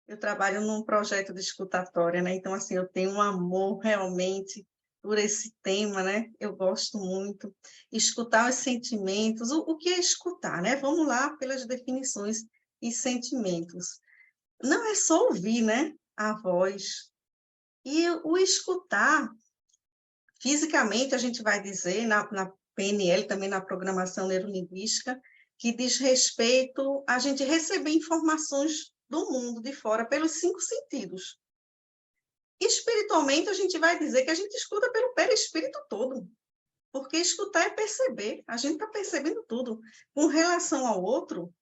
Eu trabalho num projeto de escutatória, né? Então, assim, eu tenho um amor realmente por esse tema, né? Eu gosto muito. Escutar os sentimentos. O que é escutar, né? Vamos lá pelas definições e sentimentos. Não é só ouvir, né? A voz. E o escutar, fisicamente, a gente vai dizer, na PNL, também na programação neurolinguística, que diz respeito a gente receber informações do mundo de fora pelos 5 sentidos. Espiritualmente, a gente vai dizer que a gente escuta pelo perispírito todo, porque escutar é perceber, a gente está percebendo tudo. Com relação ao outro,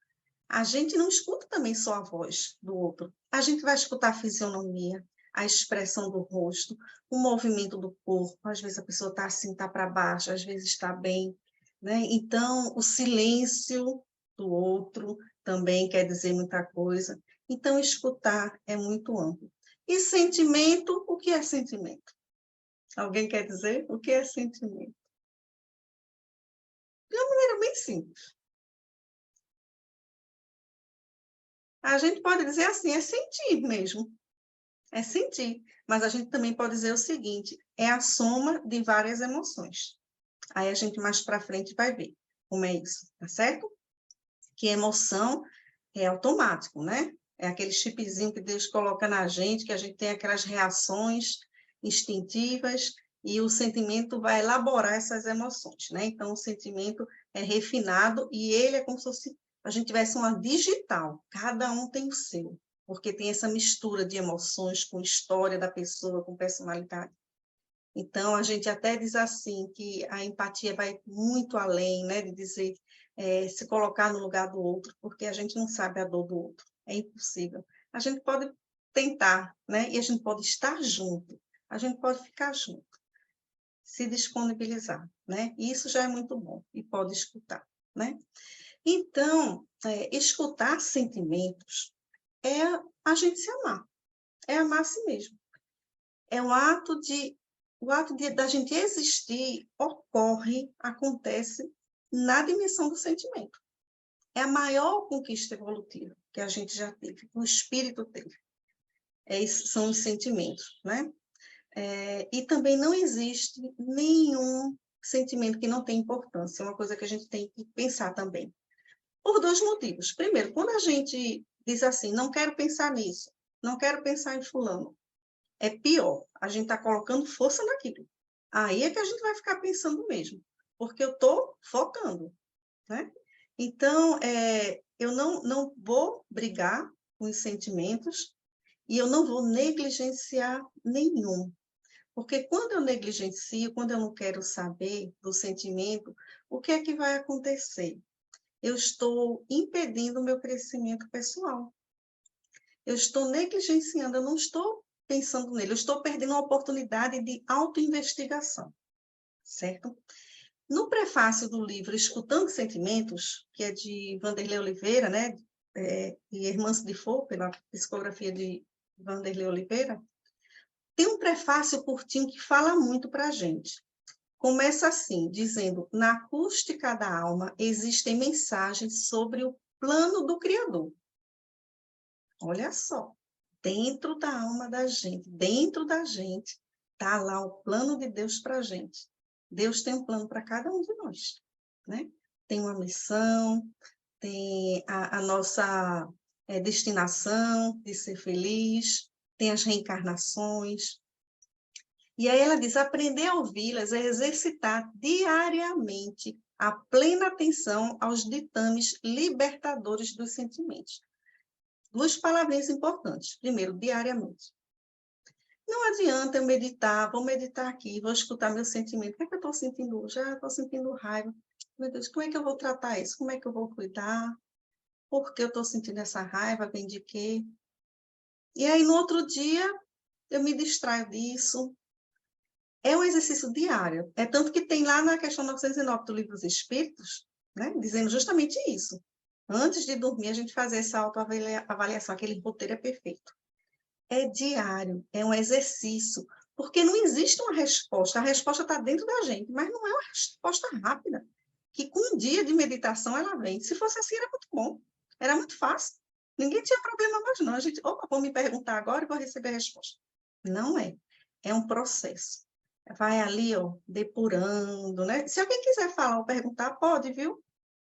a gente não escuta também só a voz do outro, a gente vai escutar a fisionomia, a expressão do rosto, o movimento do corpo, às vezes a pessoa está assim, está para baixo, às vezes está bem, né? Então, o silêncio do outro também quer dizer muita coisa. Então, escutar é muito amplo. E sentimento, o que é sentimento? Alguém quer dizer o que é sentimento? De uma maneira bem simples. A gente pode dizer assim, é sentir mesmo. É sentir. Mas a gente também pode dizer o seguinte, é a soma de várias emoções. Aí a gente mais para frente vai ver como é isso, tá certo? Que emoção é automático, né? É aquele chipzinho que Deus coloca na gente, que a gente tem aquelas reações instintivas e o sentimento vai elaborar essas emoções, né? Então, o sentimento é refinado e ele é como se fosse, a gente tivesse uma digital, cada um tem o seu, porque tem essa mistura de emoções com história da pessoa, com personalidade. Então, a gente até diz assim, que a empatia vai muito além, né, de dizer, se colocar no lugar do outro, porque a gente não sabe a dor do outro, é impossível. A gente pode tentar, né, e a gente pode estar junto, a gente pode ficar junto, se disponibilizar, né, e isso já é muito bom, e pode escutar, né. Então, escutar sentimentos é a gente se amar, é amar a si mesmo. É o ato da gente existir ocorre, acontece na dimensão do sentimento. É a maior conquista evolutiva que a gente já teve, o espírito teve. São os sentimentos, né? E também não existe nenhum sentimento que não tem importância, é uma coisa que a gente tem que pensar também. Por 2 motivos. Primeiro, quando a gente diz assim, não quero pensar nisso, não quero pensar em fulano, é pior, a gente está colocando força naquilo. Aí é que a gente vai ficar pensando mesmo, porque eu estou focando, né? Então, eu não vou brigar com os sentimentos e eu não vou negligenciar nenhum. Porque quando eu negligencio, quando eu não quero saber do sentimento, o que é que vai acontecer? Eu estou impedindo o meu crescimento pessoal. Eu estou negligenciando, eu não estou pensando nele, eu estou perdendo a oportunidade de autoinvestigação, certo? No prefácio do livro Escutando Sentimentos, que é de Vanderlei Oliveira, né, e Hermance de Foucault, pela psicografia de Vanderlei Oliveira, tem um prefácio curtinho que fala muito para a gente. Começa assim, dizendo, na acústica da alma existem mensagens sobre o plano do Criador. Olha só, dentro da alma da gente, dentro da gente, está lá o plano de Deus para a gente. Deus tem um plano para cada um de nós, né? Tem uma missão, tem a nossa destinação de ser feliz, tem as reencarnações. E aí ela diz, aprender a ouvi-las é exercitar diariamente a plena atenção aos ditames libertadores dos sentimentos. 2 palavrinhas importantes. Primeiro, diariamente. Não adianta eu meditar, vou meditar aqui, vou escutar meu sentimento. O que é que eu estou sentindo hoje? Estou sentindo raiva. Meu Deus, como é que eu vou tratar isso? Como é que eu vou cuidar? Por que eu estou sentindo essa raiva? Vem de quê? E aí, no outro dia, eu me distraio disso. É um exercício diário. É tanto que tem lá na questão 909 do Livro dos Espíritos, né, dizendo justamente isso. Antes de dormir, a gente fazer essa autoavaliação, aquele roteiro é perfeito. É diário, é um exercício, porque não existe uma resposta, a resposta está dentro da gente, mas não é uma resposta rápida, que com um dia de meditação ela vem. Se fosse assim, era muito bom, era muito fácil. Ninguém tinha problema mais, não. A gente, opa, vou me perguntar agora e vou receber a resposta. Não é. É um processo. Vai ali, ó, depurando, né? Se alguém quiser falar ou perguntar, pode, viu?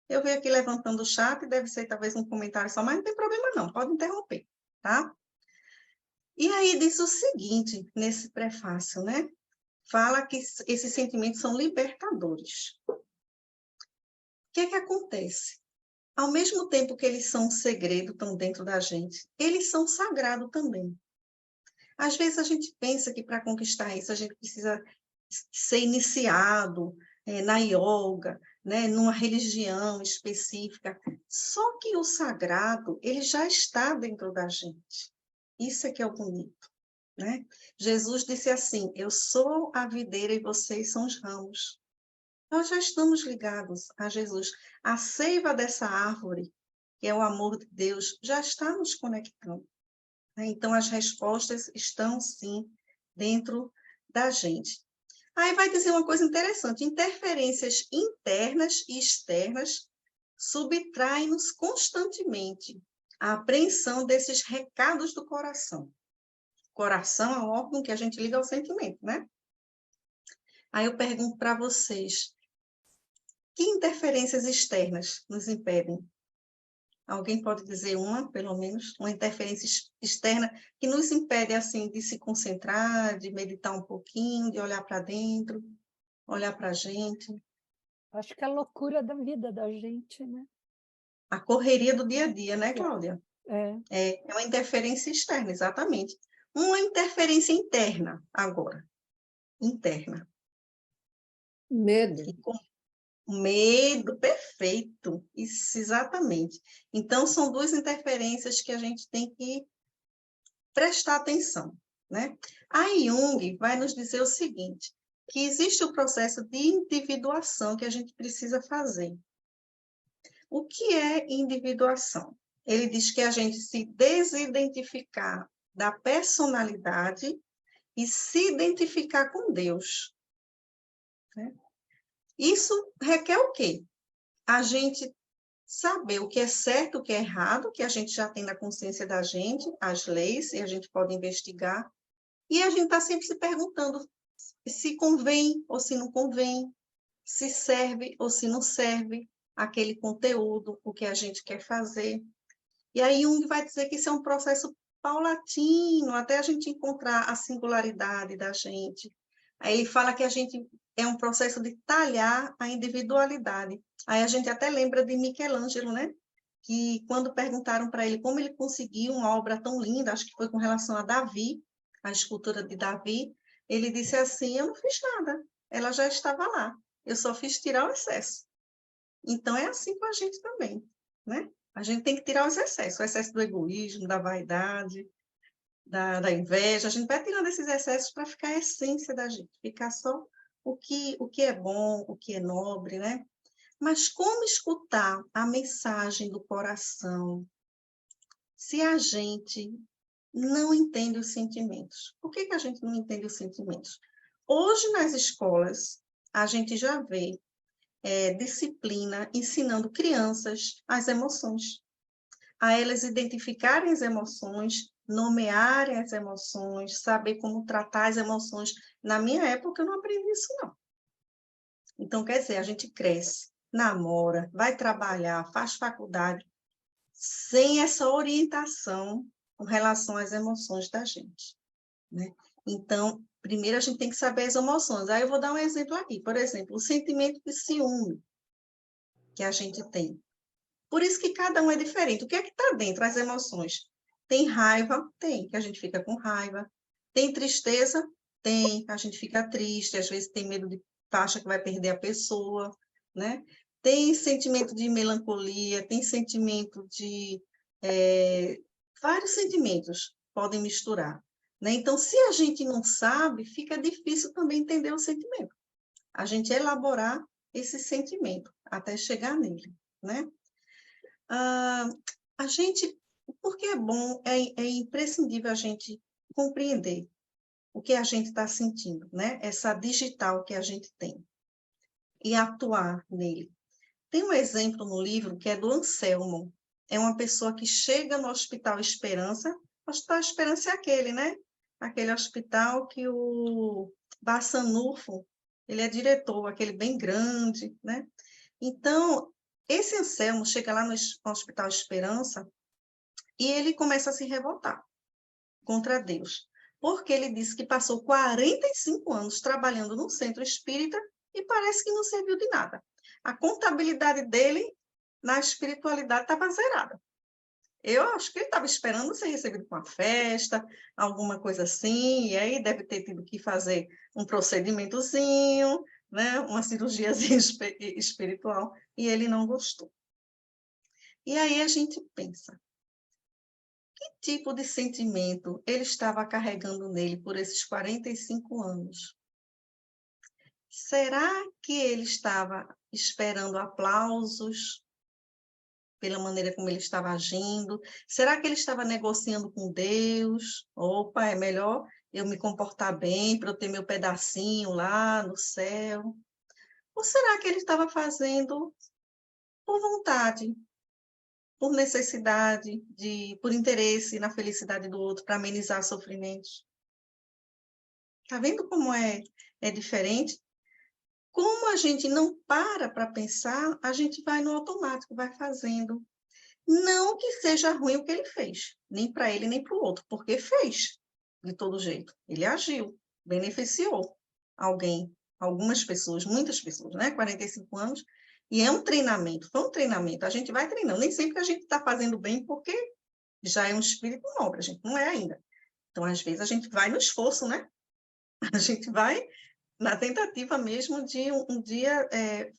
Eu vi aqui levantando o chat, deve ser talvez um comentário só, mas não tem problema não, pode interromper, tá? E aí diz o seguinte, nesse prefácio, né? Fala que esses sentimentos são libertadores. O que é que acontece? Ao mesmo tempo que eles são um segredo, estão dentro da gente, eles são sagrados também. Às vezes a gente pensa que para conquistar isso a gente precisa ser iniciado na yoga, né, numa religião específica. Só que o sagrado, ele já está dentro da gente. Isso é que é o bonito, né? Jesus disse assim, eu sou a videira e vocês são os ramos. Nós já estamos ligados a Jesus. A seiva dessa árvore, que é o amor de Deus, já está nos conectando. Então, as respostas estão, sim, dentro da gente. Aí vai dizer uma coisa interessante, interferências internas e externas subtraem-nos constantemente a apreensão desses recados do coração. Coração é o órgão que a gente liga ao sentimento, né? Aí eu pergunto para vocês, que interferências externas nos impedem? Alguém pode dizer uma, pelo menos, uma interferência externa que nos impede, assim, de se concentrar, de meditar um pouquinho, de olhar para dentro, olhar para a gente. Acho que é a loucura da vida da gente, né. A correria do dia a dia, né, Cláudia? É, É uma interferência externa, exatamente. Uma interferência interna, agora. Interna. medo. E com medo, perfeito. Isso, exatamente. Então, são duas interferências que a gente tem que prestar atenção, né? A Jung vai nos dizer o seguinte, que existe o processo de individuação que a gente precisa fazer. O que é individuação? Ele diz que a gente se desidentificar da personalidade e se identificar com Deus, né? Isso requer o quê? A gente saber o que é certo, o que é errado, que a gente já tem na consciência da gente, as leis, e a gente pode investigar. E a gente está sempre se perguntando se convém ou se não convém, se serve ou se não serve aquele conteúdo, o que a gente quer fazer. E aí Jung vai dizer que isso é um processo paulatino, até a gente encontrar a singularidade da gente. Aí ele fala que a gente é um processo de talhar a individualidade. Aí a gente até lembra de Michelangelo, né? Que quando perguntaram para ele como ele conseguiu uma obra tão linda, acho que foi com relação a Davi, a escultura de Davi, ele disse assim, eu não fiz nada, ela já estava lá, eu só fiz tirar o excesso. Então, é assim com a gente também, né? A gente tem que tirar os excessos, o excesso do egoísmo, da vaidade, da inveja, a gente vai tirando esses excessos para ficar a essência da gente, ficar só o que é bom, o que é nobre, né? Mas como escutar a mensagem do coração se a gente não entende os sentimentos? Por que a gente não entende os sentimentos? Hoje, nas escolas, a gente já vê disciplina ensinando crianças as emoções, a elas identificarem as emoções, nomearem as emoções, saber como tratar as emoções. Na minha época, eu não aprendi isso, não. Então, quer dizer, a gente cresce, namora, vai trabalhar, faz faculdade, sem essa orientação com relação às emoções da gente, né? Então, primeiro a gente tem que saber as emoções. Aí eu vou dar um exemplo aqui. Por exemplo, o sentimento de ciúme que a gente tem. Por isso que cada um é diferente. O que é que está dentro? As emoções. Tem raiva? Tem, que a gente fica com raiva. Tem tristeza? Tem, a gente fica triste, às vezes tem medo de acha que vai perder a pessoa, né? Tem sentimento de melancolia, tem sentimento de... vários sentimentos podem misturar, né? Então, se a gente não sabe, fica difícil também entender o sentimento. A gente elaborar esse sentimento até chegar nele, né? A gente, porque é bom, é imprescindível a gente compreender o que a gente está sentindo, né? Essa digital que a gente tem, e atuar nele. Tem um exemplo no livro que é do Anselmo. é uma pessoa que chega no Hospital Esperança. O Hospital Esperança é aquele, né? Aquele hospital que o Bassanufo, ele é diretor, aquele bem grande, né? Então, esse Anselmo chega lá no Hospital Esperança e ele começa a se revoltar contra Deus, porque ele disse que passou 45 anos trabalhando no centro espírita e parece que não serviu de nada. A contabilidade dele na espiritualidade estava zerada. Eu acho que ele estava esperando ser recebido com uma festa, alguma coisa assim, e aí deve ter tido que fazer um procedimentozinho, né, uma cirurgiazinha espiritual, e ele não gostou. E aí a gente pensa, que tipo de sentimento ele estava carregando nele por esses 45 anos? Será que ele estava esperando aplausos pela maneira como ele estava agindo? Será que ele estava negociando com Deus? Opa, é melhor eu me comportar bem para eu ter meu pedacinho lá no céu? Ou será que ele estava fazendo por vontade, por necessidade, por interesse na felicidade do outro, para amenizar sofrimentos? Está vendo como é diferente? Como a gente não para pensar, a gente vai no automático, vai fazendo. Não que seja ruim o que ele fez, nem para ele, nem para o outro, porque fez, de todo jeito. Ele agiu, beneficiou alguém, algumas pessoas, muitas pessoas, né? 45 anos, e é um treinamento, foi um treinamento. A gente vai treinando, nem sempre a gente está fazendo bem, porque já é um espírito nobre, a gente não é ainda. Então, às vezes, a gente vai no esforço, né? A gente vai na tentativa mesmo de um dia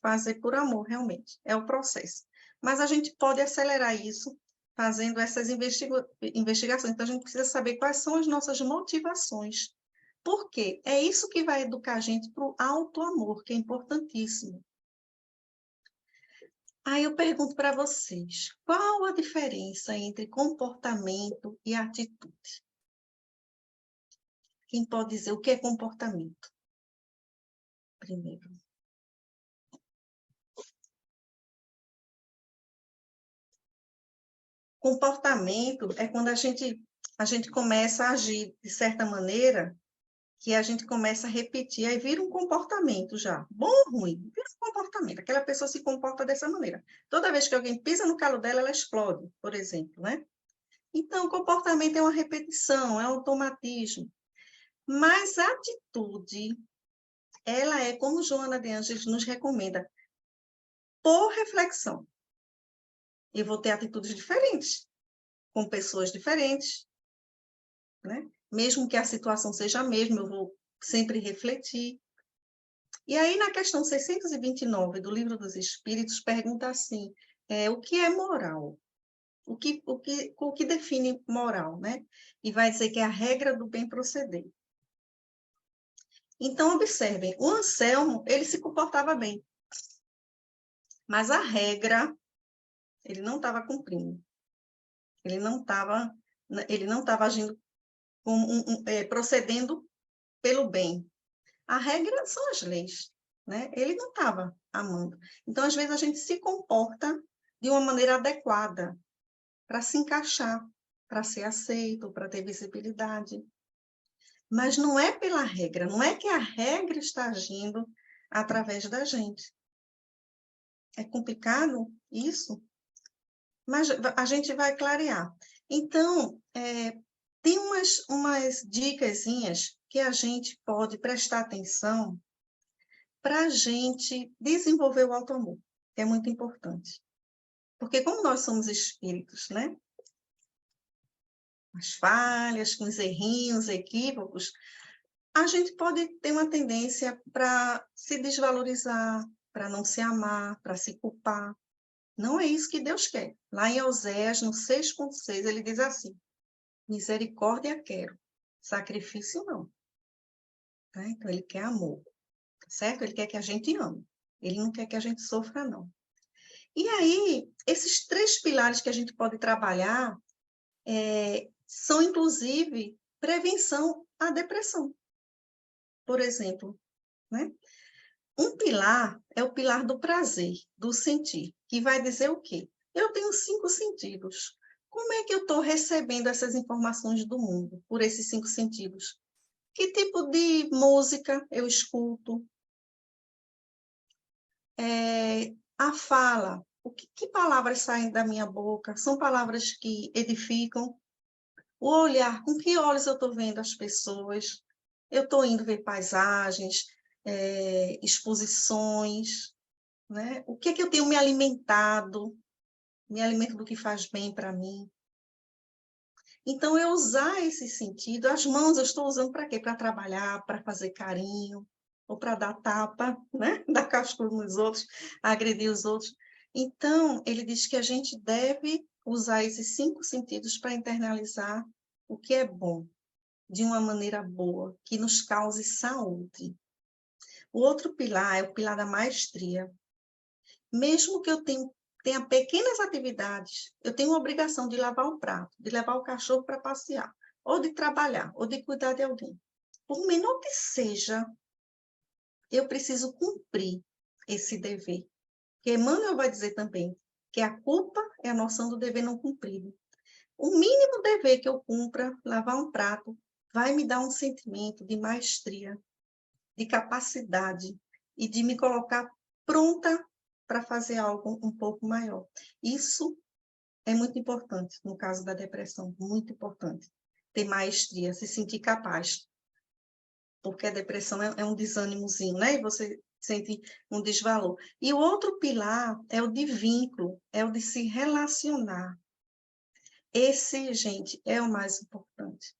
fazer por amor, realmente. É o processo. Mas a gente pode acelerar isso fazendo essas investigações. Então, a gente precisa saber quais são as nossas motivações. Por quê? É isso que vai educar a gente para o auto-amor, que é importantíssimo. Aí eu pergunto para vocês, qual a diferença entre comportamento e atitude? Quem pode dizer o que é comportamento? Primeiro. Comportamento é quando a gente começa a agir de certa maneira que a gente começa a repetir, aí vira um comportamento já, bom ou ruim, vira um comportamento, aquela pessoa se comporta dessa maneira. Toda vez que alguém pisa no calo dela, ela explode, por exemplo, né? Então, comportamento é uma repetição, é um automatismo. Mas a atitude, ela é, como Joana de Ângeles nos recomenda, por reflexão. Eu vou ter atitudes diferentes, com pessoas diferentes, né? Mesmo que a situação seja a mesma, eu vou sempre refletir. E aí, na questão 629 do Livro dos Espíritos, pergunta assim, o que é moral? O que define moral, né? E vai dizer que é a regra do bem proceder. Então, observem, o Anselmo, ele se comportava bem, mas a regra, ele não estava cumprindo. Ele não estava agindo, procedendo pelo bem. A regra são as leis, né? Ele não estava amando. Então, às vezes, a gente se comporta de uma maneira adequada para se encaixar, para ser aceito, para ter visibilidade. Mas não é pela regra, não é que a regra está agindo através da gente. É complicado isso, mas a gente vai clarear. Então, tem umas dicasinhas que a gente pode prestar atenção para a gente desenvolver o auto-amor, que é muito importante. Porque como nós somos espíritos, né? As falhas, com os errinhos, equívocos, a gente pode ter uma tendência para se desvalorizar, para não se amar, para se culpar. Não é isso que Deus quer. Lá em Oséias, no 6,6, ele diz assim, misericórdia quero, sacrifício não. Tá? Então, ele quer amor, certo? Ele quer que a gente ame. Ele não quer que a gente sofra, não. E aí, esses 3 pilares que a gente pode trabalhar são, inclusive, prevenção à depressão. Por exemplo, né? Um pilar é o pilar do prazer, do sentir, que vai dizer o quê? Eu tenho 5 sentidos. Como é que eu estou recebendo essas informações do mundo por esses 5 sentidos? Que tipo de música eu escuto? A fala, que palavras saem da minha boca? São palavras que edificam? O olhar, com que olhos eu estou vendo as pessoas? Eu estou indo ver paisagens, exposições, né? O que é que eu tenho me alimentado? Me alimento do que faz bem para mim. Então, eu usar esse sentido, as mãos eu estou usando para quê? Para trabalhar, para fazer carinho, ou para dar tapa, né? Dar cascudo nos outros, agredir os outros. Então, ele diz que a gente deve usar esses 5 sentidos para internalizar o que é bom, de uma maneira boa, que nos cause saúde. O outro pilar é o pilar da maestria. Mesmo que eu tenha pequenas atividades, eu tenho a obrigação de lavar o prato, de levar o cachorro para passear, ou de trabalhar, ou de cuidar de alguém. Por menor que seja, eu preciso cumprir esse dever. Porque Emmanuel vai dizer também que a culpa é a noção do dever não cumprido. O mínimo dever que eu cumpra, lavar um prato, vai me dar um sentimento de maestria, de capacidade e de me colocar pronta para fazer algo um pouco maior. Isso é muito importante no caso da depressão, muito importante. Ter maestria, se sentir capaz. Porque a depressão é um desânimozinho, né? E você sente um desvalor. E o outro pilar é o de vínculo, é o de se relacionar. Esse, gente, é o mais importante.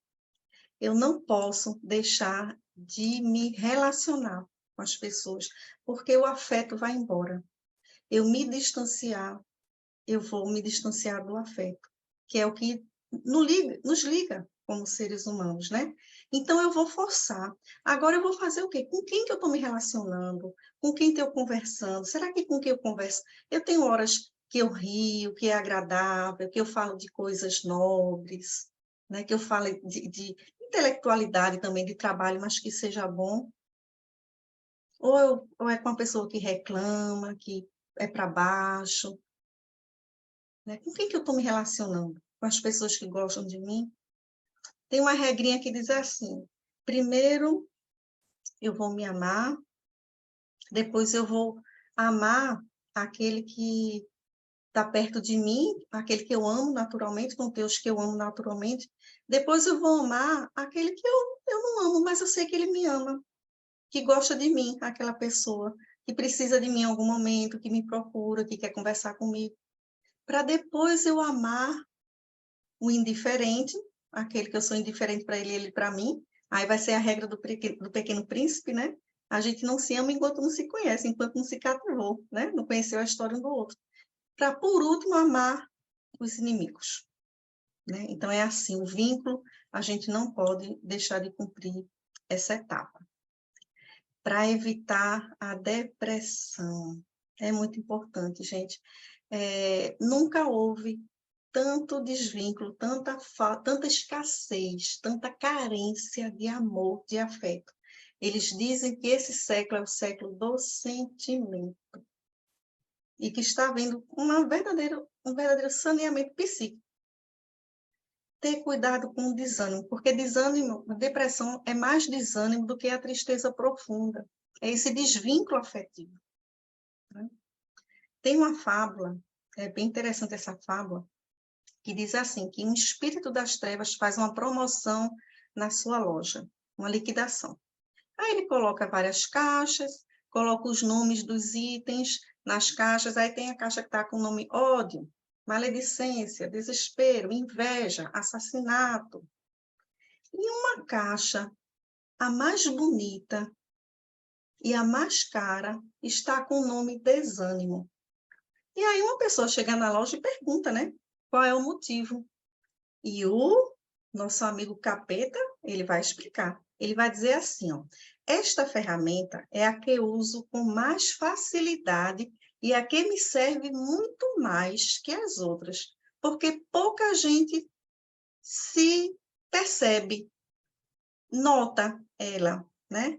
Eu não posso deixar de me relacionar com as pessoas, porque o afeto vai embora. Eu me distanciar, eu vou me distanciar do afeto, que é o que nos liga como seres humanos, né? Então, eu vou forçar. Agora, eu vou fazer o quê? Com quem que eu estou me relacionando? Com quem estou conversando? Será que com quem eu converso? Eu tenho horas que eu rio, que é agradável, que eu falo de coisas nobres, né? Que eu falo de intelectualidade também, de trabalho, mas que seja bom. Ou é com uma pessoa que reclama, que é para baixo, né? Com quem que eu estou me relacionando? Com as pessoas que gostam de mim? Tem uma regrinha que diz assim: primeiro eu vou me amar, depois eu vou amar aquele que está perto de mim, aquele que eu amo naturalmente, com Deus que eu amo naturalmente. Depois eu vou amar aquele que eu não amo, mas eu sei que ele me ama, que gosta de mim, aquela pessoa que precisa de mim em algum momento, que me procura, que quer conversar comigo. Para depois eu amar o indiferente, aquele que eu sou indiferente para ele, ele para mim. Aí vai ser a regra do Pequeno Príncipe, né? A gente não se ama enquanto não se conhece, enquanto não se cativou, né? Não conheceu a história um do outro. Para, por último, amar os inimigos, né? Então, é assim, o vínculo, a gente não pode deixar de cumprir essa etapa. Para evitar a depressão. É muito importante, gente. Nunca houve tanto desvínculo, tanta escassez, tanta carência de amor, de afeto. Eles dizem que esse século é o século do sentimento e que está havendo um verdadeiro saneamento psíquico. Ter cuidado com o desânimo, porque desânimo, depressão é mais desânimo do que a tristeza profunda. É esse desvínculo afetivo, né? Tem uma fábula, é bem interessante essa fábula, que diz assim, que um espírito das trevas faz uma promoção na sua loja, uma liquidação. Aí ele coloca várias caixas, coloca os nomes dos itens nas caixas, aí tem a caixa que está com o nome ódio, maledicência, desespero, inveja, assassinato. E uma caixa, a mais bonita e a mais cara, está com o nome desânimo. E aí uma pessoa chega na loja e pergunta, né? Qual é o motivo? E o nosso amigo capeta, ele vai explicar. Ele vai dizer assim, ó, esta ferramenta é a que eu uso com mais facilidade e a que me serve muito mais que as outras, porque pouca gente se percebe, nota ela, né?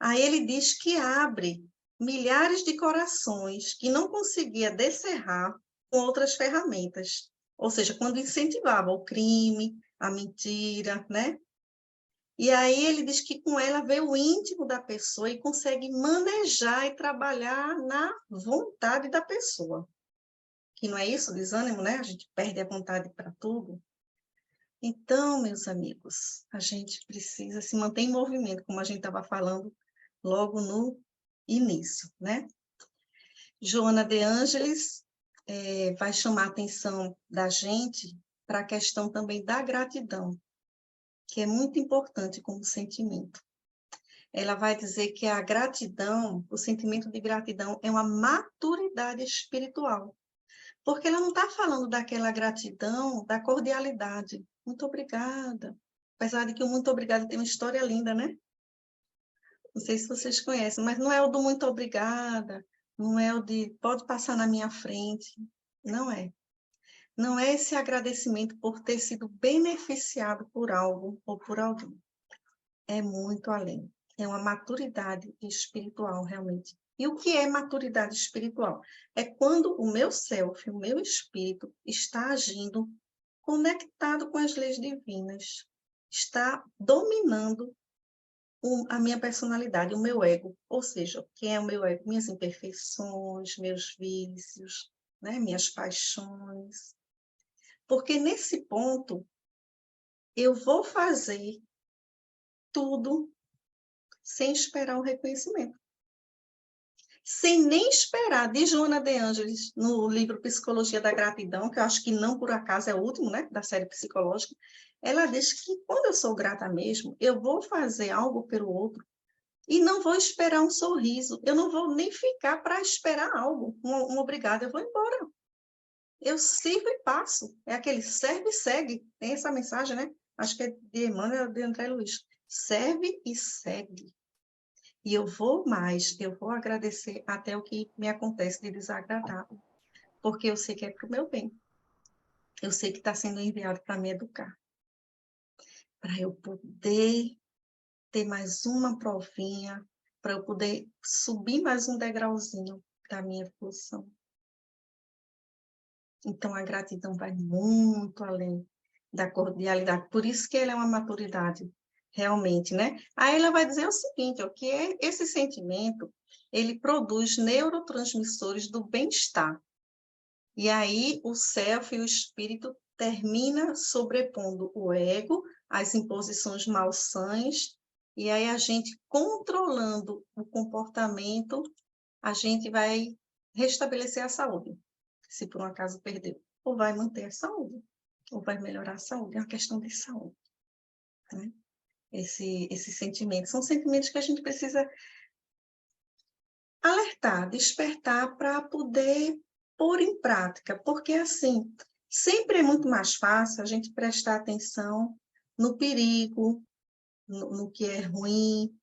Aí ele diz que abre milhares de corações que não conseguia descerrar com outras ferramentas. Ou seja, quando incentivava o crime, a mentira, né? E aí ele diz que com ela vê o íntimo da pessoa e consegue manejar e trabalhar na vontade da pessoa. Que não é isso, desânimo, né? A gente perde a vontade para tudo. Então, meus amigos, a gente precisa se manter em movimento, como a gente estava falando logo no início, né? Joana de Ângeles vai chamar a atenção da gente para a questão também da gratidão, que é muito importante como sentimento. Ela vai dizer que a gratidão, o sentimento de gratidão é uma maturidade espiritual, porque ela não está falando daquela gratidão, da cordialidade. Muito obrigada. Apesar de que o muito obrigada tem uma história linda, né? Não sei se vocês conhecem, mas não é o do muito obrigada, não é o de pode passar na minha frente. Não é. Não é esse agradecimento por ter sido beneficiado por algo ou por alguém. É muito além. É uma maturidade espiritual, realmente. E o que é maturidade espiritual? É quando o meu self, o meu espírito, está agindo conectado com as leis divinas, está dominando a minha personalidade, o meu ego. Ou seja, quem é o meu ego? Minhas imperfeições, meus vícios, né? Minhas paixões. Porque nesse ponto, eu vou fazer tudo sem esperar o reconhecimento. Sem nem esperar, de Joana de Ângeles, no livro Psicologia da Gratidão, que eu acho que não por acaso é o último, né, da série psicológica, ela diz que quando eu sou grata mesmo, eu vou fazer algo pelo outro e não vou esperar um sorriso, eu não vou nem ficar para esperar algo, um obrigado, eu vou embora. Eu sirvo e passo. É aquele serve e segue. Tem essa mensagem, né? Acho que é de Emmanuel, de André Luiz. Serve e segue. E eu vou mais, eu vou agradecer até o que me acontece de desagradável, porque eu sei que é para o meu bem. Eu sei que está sendo enviado para me educar, para eu poder ter mais uma provinha, para eu poder subir mais um degrauzinho da minha evolução. Então, a gratidão vai muito além da cordialidade. Por isso que ela é uma maturidade, realmente, né? Aí ela vai dizer o seguinte, ó, que esse sentimento, ele produz neurotransmissores do bem-estar. E aí o self e o espírito termina sobrepondo o ego, as imposições malsãs, e aí a gente controlando o comportamento, a gente vai restabelecer a saúde, se por um acaso perdeu. Ou vai manter a saúde, ou vai melhorar a saúde. É uma questão de saúde, né? Esses sentimentos. São sentimentos que a gente precisa alertar, despertar para poder pôr em prática, porque assim, sempre é muito mais fácil a gente prestar atenção no perigo, no que é ruim,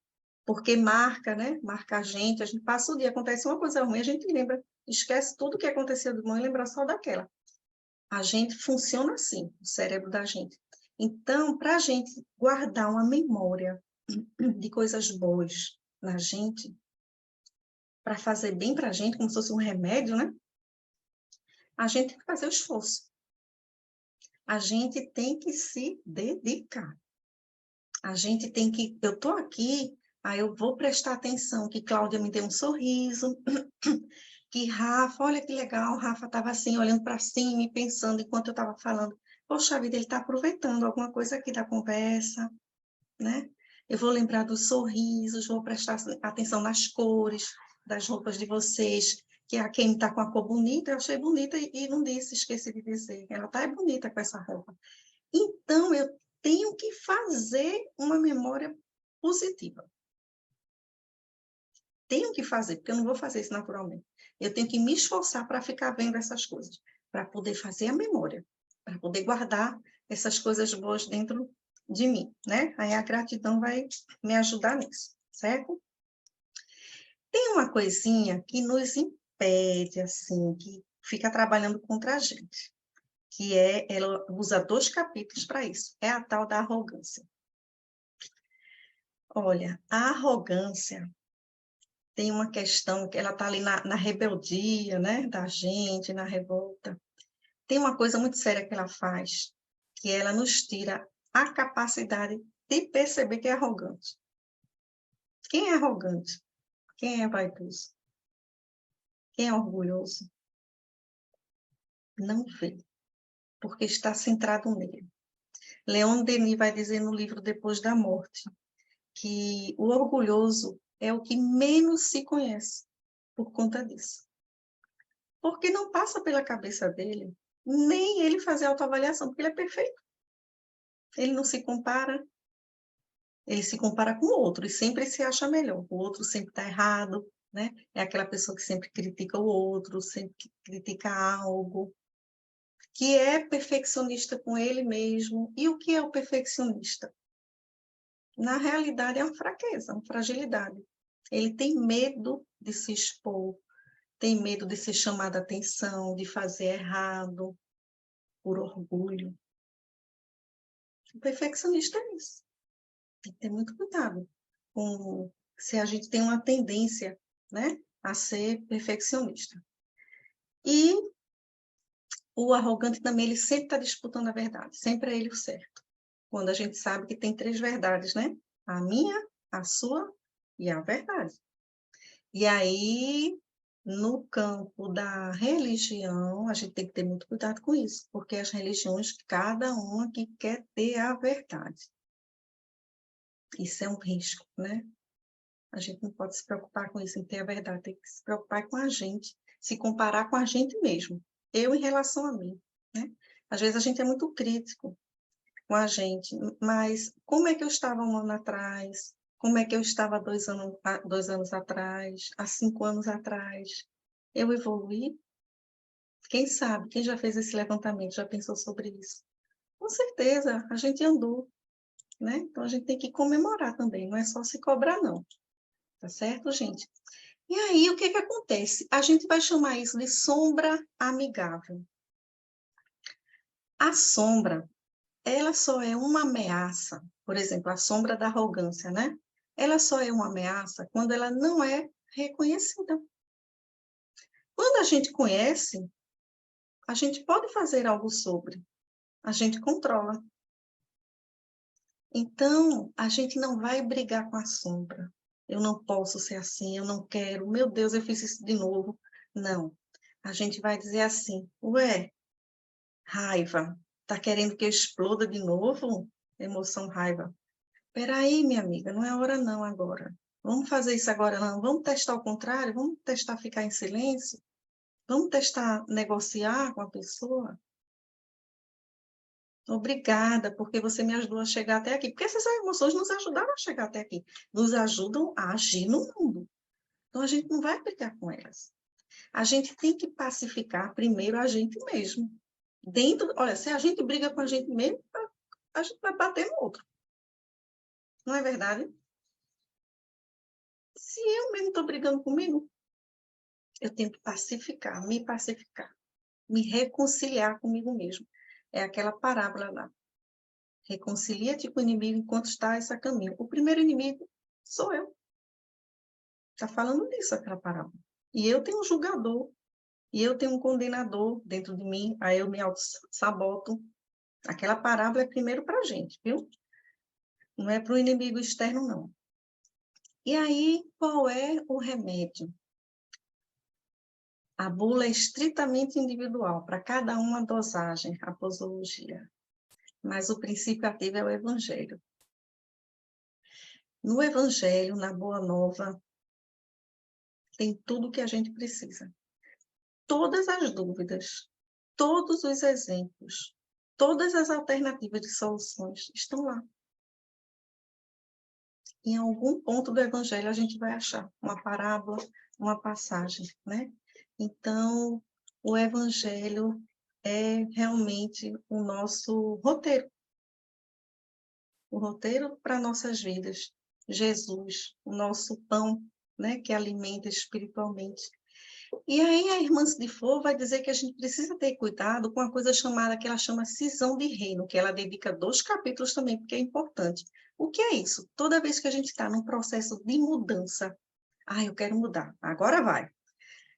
porque marca, né? Marca a gente passa o dia, acontece uma coisa ruim, a gente lembra, esquece tudo que aconteceu de bom e lembra só daquela. A gente funciona assim, o cérebro da gente. Então, para a gente guardar uma memória de coisas boas na gente, para fazer bem para a gente, como se fosse um remédio, né? A gente tem que fazer o esforço. A gente tem que se dedicar. A gente tem que... Eu estou aqui, aí eu vou prestar atenção que Cláudia me deu um sorriso, que Rafa, olha que legal, Rafa estava assim, olhando para cima e pensando enquanto eu estava falando. Poxa vida, ele está aproveitando alguma coisa aqui da conversa, né? Eu vou lembrar dos sorrisos, vou prestar atenção nas cores das roupas de vocês, que a Kemi está com a cor bonita, eu achei bonita e não disse, esqueci de dizer, ela está bonita com essa roupa. Então, eu tenho que fazer uma memória positiva. Tenho que fazer, porque eu não vou fazer isso naturalmente. Eu tenho que me esforçar para ficar vendo essas coisas, para poder fazer a memória, para poder guardar essas coisas boas dentro de mim, né? Aí a gratidão vai me ajudar nisso, certo? Tem uma coisinha que nos impede, assim, que fica trabalhando contra a gente, que ela usa 2 capítulos para isso, é a tal da arrogância. Olha, a arrogância, tem uma questão que ela está ali na rebeldia, né, da gente, na revolta. Tem uma coisa muito séria que ela faz, que ela nos tira a capacidade de perceber que é arrogante. Quem é arrogante? Quem é vaidoso? Quem é orgulhoso? Não vê, porque está centrado nele. Leon Denis vai dizer no livro Depois da Morte que o orgulhoso é o que menos se conhece por conta disso. Porque não passa pela cabeça dele nem ele fazer autoavaliação, porque ele é perfeito. Ele não se compara, ele se compara com o outro e sempre se acha melhor. O outro sempre está errado, né? É aquela pessoa que sempre critica o outro, sempre critica algo, que é perfeccionista com ele mesmo. E o que é o perfeccionista? Na realidade, é uma fraqueza, uma fragilidade. Ele tem medo de se expor, tem medo de ser chamado a atenção, de fazer errado, por orgulho. O perfeccionista é isso. Tem que ter muito cuidado com se a gente tem uma tendência, né, a ser perfeccionista. E o arrogante também, ele sempre está disputando a verdade, sempre é ele o certo. Quando a gente sabe que tem 3 verdades, né? A minha, a sua e a verdade. E aí, no campo da religião, a gente tem que ter muito cuidado com isso, porque as religiões, cada uma que quer ter a verdade. Isso é um risco, né? A gente não pode se preocupar com isso, em ter a verdade, tem que se preocupar com a gente, se comparar com a gente mesmo, eu em relação a mim, né? Às vezes a gente é muito crítico com a gente, mas como é que eu estava 1 ano atrás? Como é que eu estava 2 anos atrás? Há 5 anos atrás? Eu evoluí? Quem sabe? Quem já fez esse levantamento, já pensou sobre isso? Com certeza, a gente andou, né? Então a gente tem que comemorar também, não é só se cobrar, não. Tá certo, gente? E aí, o que que acontece? A gente vai chamar isso de sombra amigável. A sombra, ela só é uma ameaça, por exemplo, a sombra da arrogância, né? Ela só é uma ameaça quando ela não é reconhecida. Quando a gente conhece, a gente pode fazer algo sobre, a gente controla. Então, a gente não vai brigar com a sombra. Eu não posso ser assim, eu não quero, meu Deus, eu fiz isso de novo. Não. A gente vai dizer assim, ué, raiva, tá querendo que eu exploda de novo? Emoção, raiva. Peraí, minha amiga, não é hora não agora. Vamos fazer isso agora não. Vamos testar o contrário? Vamos testar ficar em silêncio? Vamos testar negociar com a pessoa? Obrigada, porque você me ajudou a chegar até aqui. Porque essas emoções nos ajudaram a chegar até aqui. Nos ajudam a agir no mundo. Então, a gente não vai brigar com elas. A gente tem que pacificar primeiro a gente mesmo. Olha, se a gente briga com a gente mesmo, a gente vai bater no outro. Não é verdade? Se eu mesmo estou brigando comigo, eu tenho que pacificar, me reconciliar comigo mesmo. É aquela parábola lá. Reconcilia-te com o inimigo enquanto estás a caminho. O primeiro inimigo sou eu. Está falando disso, aquela parábola. E eu tenho um julgador, e eu tenho um condenador dentro de mim, aí eu me auto-saboto. Aquela parábola é primeiro para a gente, viu? Não é para o inimigo externo, não. E aí, qual é o remédio? A bula é estritamente individual, para cada uma a dosagem, a posologia. Mas o princípio ativo é o Evangelho. No Evangelho, na Boa Nova, tem tudo o que a gente precisa. Todas as dúvidas, todos os exemplos, todas as alternativas de soluções estão lá. Em algum ponto do Evangelho a gente vai achar uma parábola, uma passagem, né? Então, o Evangelho é realmente o nosso roteiro. O roteiro para nossas vidas. Jesus, o nosso pão, né, que alimenta espiritualmente. E aí a irmã de For vai dizer que a gente precisa ter cuidado com uma coisa chamada, que ela chama cisão de reino, que ela dedica 2 capítulos também, porque é importante. O que é isso? Toda vez que a gente está num processo de mudança, Ah, eu quero mudar. Agora vai.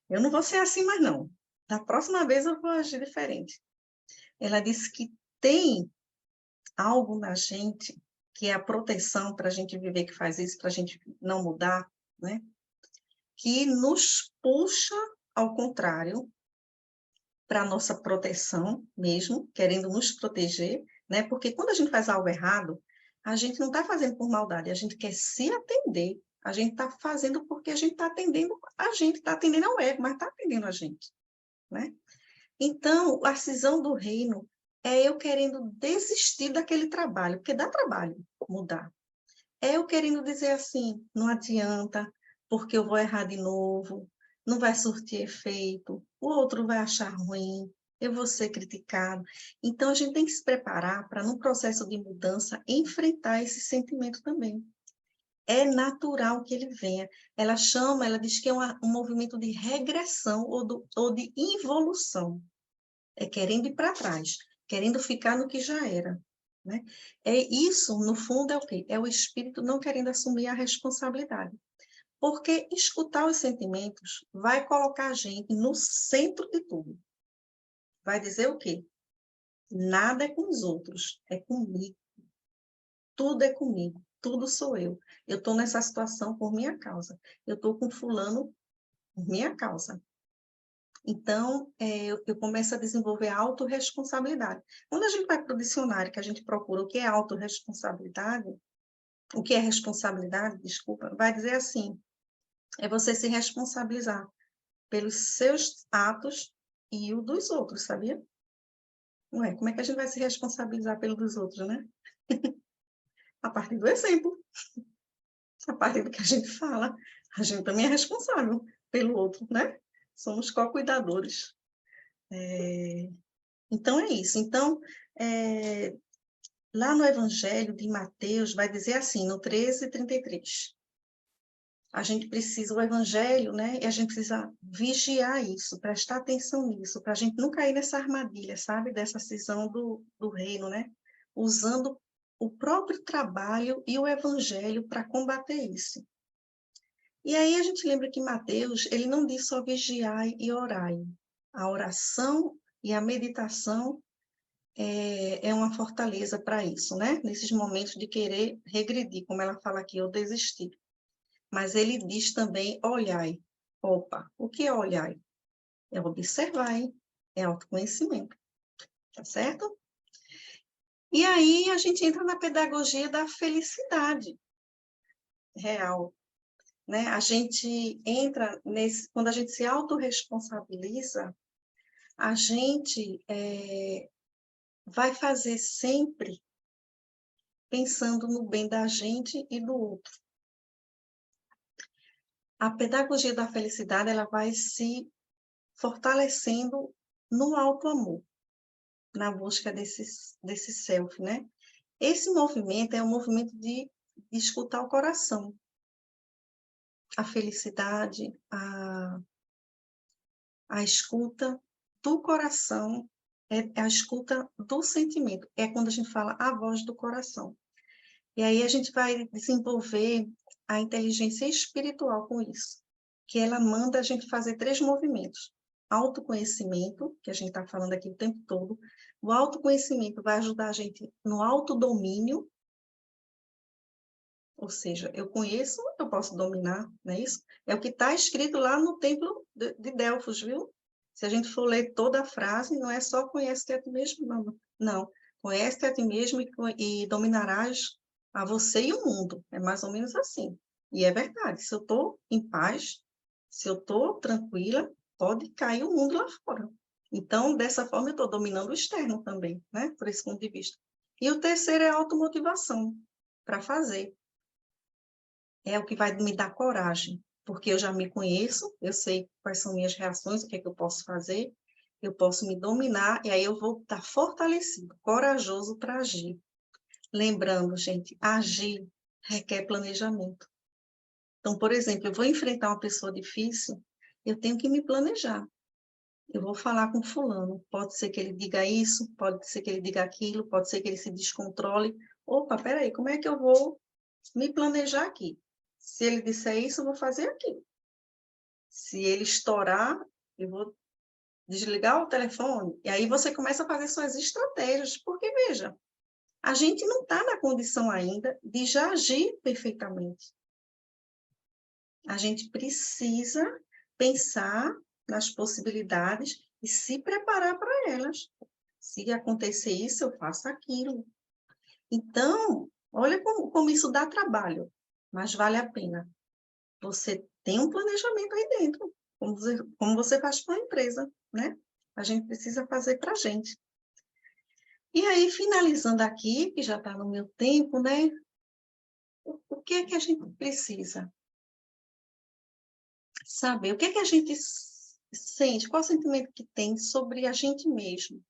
Eu não vou ser assim mais, não. Da próxima vez eu vou agir diferente. Ela disse que tem algo na gente que é a proteção para a gente viver, que faz isso, para a gente não mudar, né? Que nos puxa ao contrário, para a nossa proteção mesmo, querendo nos proteger, né? Porque quando a gente faz algo errado, a gente não está fazendo por maldade, a gente quer se atender, a gente está fazendo porque a gente está atendendo a gente, está atendendo ao ego, mas está atendendo a gente, né? Então, a cisão do reino é eu querendo desistir daquele trabalho, porque dá trabalho mudar. É eu querendo dizer assim, não adianta, porque eu vou errar de novo, não vai surtir efeito, o outro vai achar ruim, eu vou ser criticado. Então, a gente tem que se preparar para, no processo de mudança, enfrentar esse sentimento também. É natural que ele venha. Ela diz que é um movimento de regressão ou de involução. É querendo ir para trás, querendo ficar no que já era. Né? É isso, no fundo, é o quê? É o espírito não querendo assumir a responsabilidade. Porque escutar os sentimentos vai colocar a gente no centro de tudo. Vai dizer o quê? Nada é com os outros, é comigo. Tudo é comigo, tudo sou eu. Eu estou nessa situação por minha causa. Eu estou com fulano por minha causa. Então, eu começo a desenvolver a autorresponsabilidade. Quando a gente vai para o dicionário, que a gente procura o que é autorresponsabilidade, o que é responsabilidade, desculpa, vai dizer assim, é você se responsabilizar pelos seus atos e o dos outros, sabia? Ué, como é que a gente vai se responsabilizar pelo dos outros, né? A partir do exemplo, a partir do que a gente fala, a gente também é responsável pelo outro, né? Somos co-cuidadores. Então, é isso. Então, lá no Evangelho de Mateus, vai dizer assim, no 13:33. A gente precisa, o Evangelho, né? E a gente precisa vigiar isso, prestar atenção nisso, para a gente não cair nessa armadilha, sabe? Dessa cisão do reino, né? Usando o próprio trabalho e o Evangelho para combater isso. E aí a gente lembra que Mateus, ele não diz só vigiai e orai. A oração e a meditação é uma fortaleza para isso, né? Nesses momentos de querer regredir, como ela fala aqui, ou desistir. Mas ele diz também, olhai. Opa, o que é olhai? É observar, é autoconhecimento, tá certo? E aí a gente entra na pedagogia da felicidade real, né? A gente entra quando a gente se autorresponsabiliza, a gente vai fazer sempre pensando no bem da gente e do outro. A pedagogia da felicidade, ela vai se fortalecendo no auto-amor, na busca desse self, né? Esse movimento é um movimento de escutar o coração, a felicidade, a escuta do coração, é a escuta do sentimento, é quando a gente fala a voz do coração. E aí a gente vai desenvolver a inteligência espiritual com isso, que ela manda a gente fazer 3 movimentos. Autoconhecimento, que a gente está falando aqui o tempo todo. O autoconhecimento vai ajudar a gente no autodomínio, ou seja, eu conheço, eu posso dominar, não é isso? É o que está escrito lá no templo de Delfos, viu? Se a gente for ler toda a frase, não é só conhece-te a ti mesmo, não. Não, conhece-te a ti mesmo e dominarás a você e o mundo. É mais ou menos assim. E é verdade, se eu estou em paz, se eu estou tranquila, pode cair o mundo lá fora. Então, dessa forma, eu estou dominando o externo também, né? Por esse ponto de vista. E o terceiro é a automotivação, para fazer. É o que vai me dar coragem, porque eu já me conheço, eu sei quais são minhas reações, o que é que eu posso fazer, eu posso me dominar, e aí eu vou estar fortalecido, corajoso para agir. Lembrando, gente, agir requer planejamento. Então, por exemplo, eu vou enfrentar uma pessoa difícil, eu tenho que me planejar. Eu vou falar com fulano, pode ser que ele diga isso, pode ser que ele diga aquilo, pode ser que ele se descontrole. Opa, peraí, como é que eu vou me planejar aqui? Se ele disser isso, eu vou fazer aquilo. Se ele estourar, eu vou desligar o telefone. E aí você começa a fazer suas estratégias, porque, veja, a gente não está na condição ainda de já agir perfeitamente. A gente precisa pensar nas possibilidades e se preparar para elas. Se acontecer isso, eu faço aquilo. Então, olha como isso dá trabalho, mas vale a pena. Você tem um planejamento aí dentro, como você faz para a empresa, né? A gente precisa fazer para a gente. E aí, finalizando aqui, que já está no meu tempo, né? O que é que a gente precisa? Saber o que é que a gente sente, qual o sentimento que tem sobre a gente mesmo.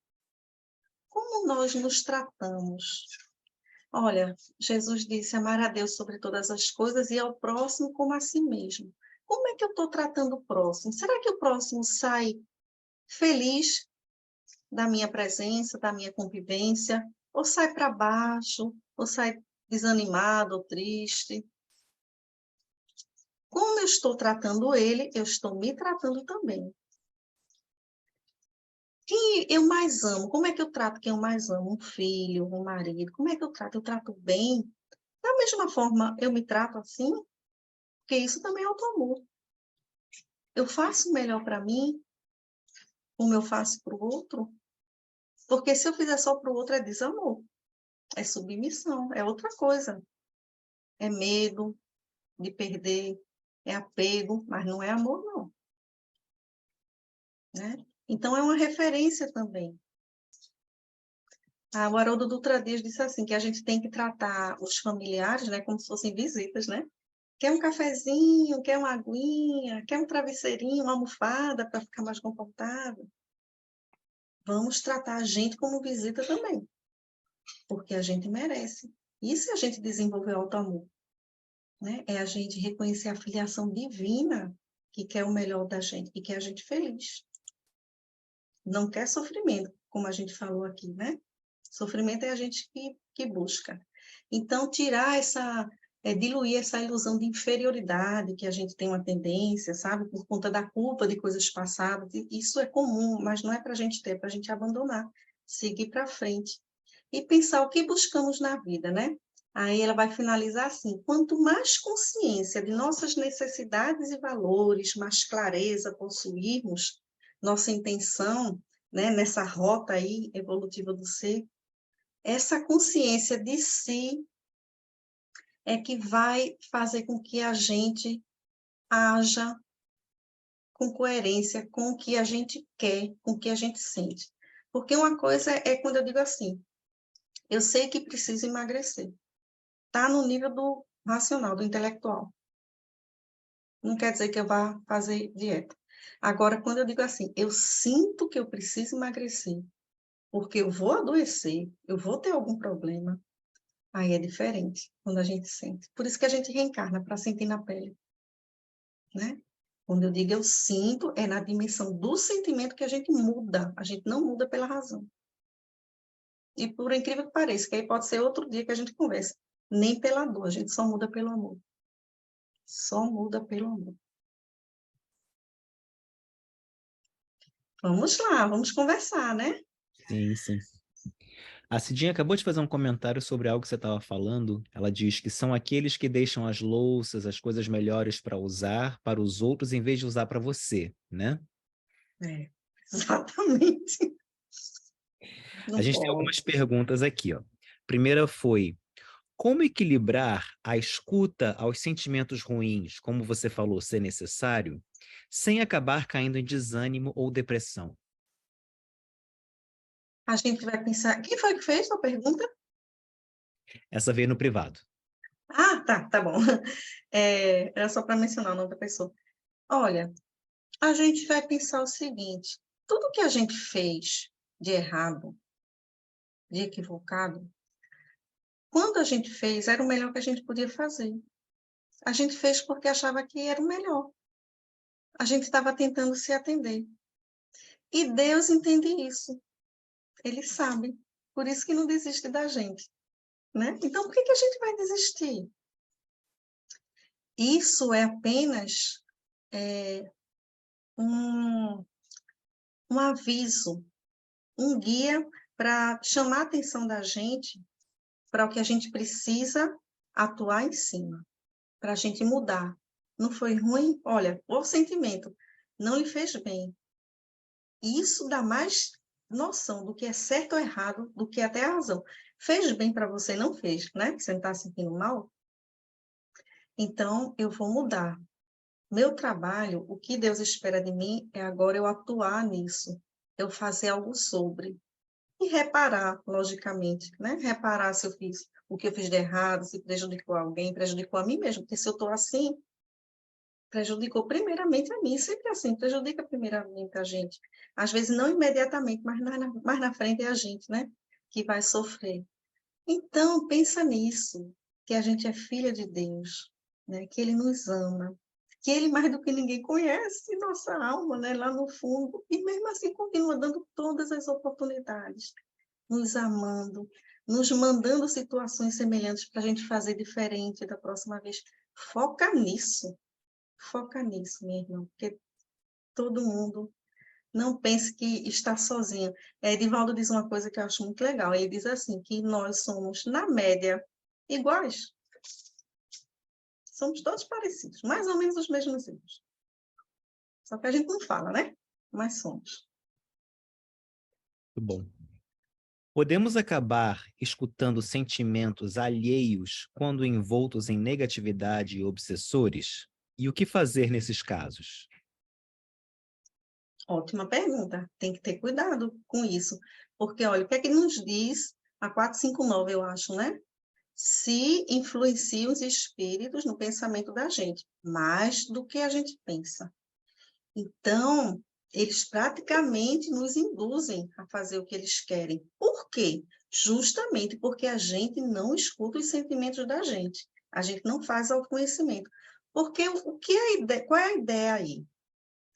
Como nós nos tratamos? Olha, Jesus disse amar a Deus sobre todas as coisas e ao próximo como a si mesmo. Como é que eu estou tratando o próximo? Será que o próximo sai feliz da minha presença, da minha convivência? Ou sai para baixo? Ou sai desanimado ou triste? Como eu estou tratando ele, eu estou me tratando também. Quem eu mais amo? Como é que eu trato quem eu mais amo? Um filho, um marido? Como é que eu trato? Eu trato bem? Da mesma forma, eu me trato assim? Porque isso também é auto-amor. Eu faço melhor para mim, como eu faço para o outro? Porque se eu fizer só para o outro, é desamor, é submissão, é outra coisa. É medo de perder, é apego, mas não é amor, não. Né? Então, é uma referência também. O Haroldo Dutra Dias disse assim, que a gente tem que tratar os familiares, né, como se fossem visitas, né? Quer um cafezinho, quer uma aguinha, quer um travesseirinho, uma almofada para ficar mais confortável. Vamos tratar a gente como visita também, porque a gente merece. Isso é a gente desenvolver auto-amor, né? É a gente reconhecer a filiação divina que quer o melhor da gente, que quer a gente feliz. Não quer sofrimento, como a gente falou aqui, né? Sofrimento é a gente que busca. Então, tirar diluir essa ilusão de inferioridade que a gente tem uma tendência, sabe? Por conta da culpa de coisas passadas. Isso é comum, mas não é para a gente ter, é para a gente abandonar, seguir para frente. E pensar o que buscamos na vida, né? Aí ela vai finalizar assim: quanto mais consciência de nossas necessidades e valores, mais clareza possuirmos, nossa intenção, né, nessa rota aí evolutiva do ser, essa consciência de si é que vai fazer com que a gente haja com coerência com o que a gente quer, com o que a gente sente. Porque uma coisa é quando eu digo assim, eu sei que preciso emagrecer. Está no nível do racional, do intelectual. Não quer dizer que eu vá fazer dieta. Agora, quando eu digo assim, eu sinto que eu preciso emagrecer, porque eu vou adoecer, eu vou ter algum problema, aí é diferente quando a gente sente. Por isso que a gente reencarna, para sentir na pele, né? Quando eu digo eu sinto, é na dimensão do sentimento que a gente muda. A gente não muda pela razão. E por incrível que pareça, que aí pode ser outro dia que a gente conversa. Nem pela dor, a gente só muda pelo amor. Só muda pelo amor. Vamos lá, vamos conversar, né? Sim, sim. A Cidinha acabou de fazer um comentário sobre algo que você estava falando. Ela diz que são aqueles que deixam as louças, as coisas melhores para usar para os outros em vez de usar para você, né? É, exatamente. A Não gente tem pode. algumas perguntas aqui, ó. Primeira foi: como equilibrar a escuta aos sentimentos ruins, como você falou, ser necessário, sem acabar caindo em desânimo ou depressão? A gente vai pensar. Quem foi que fez a pergunta? Essa veio no privado. Ah, tá bom. Era só para mencionar o nome da pessoa. Olha, a gente vai pensar o seguinte: tudo que a gente fez de errado, de equivocado, quando a gente fez, era o melhor que a gente podia fazer. A gente fez porque achava que era o melhor. A gente estava tentando se atender. E Deus entende isso. Ele sabe. Por isso que não desiste da gente, né? Então, por que a gente vai desistir? Isso é apenas um aviso, um guia para chamar a atenção da gente para o que a gente precisa atuar em cima, para a gente mudar. Não foi ruim? Olha, o sentimento não lhe fez bem. Isso dá mais noção do que é certo ou errado, do que até a razão. Fez bem para você, não fez, né? Você não está se sentindo mal? Então, eu vou mudar. Meu trabalho, o que Deus espera de mim é agora eu atuar nisso, eu fazer algo sobre. E reparar, logicamente, né? Reparar se eu fiz o que eu fiz de errado, se prejudicou alguém, prejudicou a mim mesmo, porque se eu estou assim, prejudicou primeiramente a mim, sempre assim, prejudica primeiramente a gente. Às vezes não imediatamente, mas mais na frente é a gente, né? Que vai sofrer. Então, pensa nisso, que a gente é filha de Deus, né? Que Ele nos ama, que Ele mais do que ninguém conhece nossa alma, né? Lá no fundo, e mesmo assim continua dando todas as oportunidades, nos amando, nos mandando situações semelhantes para a gente fazer diferente da próxima vez. Foca nisso, minha irmã, porque todo mundo não pense que está sozinho. Edivaldo diz uma coisa que eu acho muito legal, ele diz assim, que nós somos, na média, iguais. Somos todos parecidos, mais ou menos os mesmos erros. Só que a gente não fala, né? Mas somos. Muito bom. Podemos acabar escutando sentimentos alheios quando envoltos em negatividade e obsessores? E o que fazer nesses casos? Ótima pergunta. Tem que ter cuidado com isso. Porque, olha, o que é que nos diz a 459, eu acho, né? Se influenciam os espíritos no pensamento da gente, mais do que a gente pensa. Então, eles praticamente nos induzem a fazer o que eles querem. Por quê? Justamente porque a gente não escuta os sentimentos da gente. A gente não faz autoconhecimento. Porque o que é a ideia, qual é a ideia aí?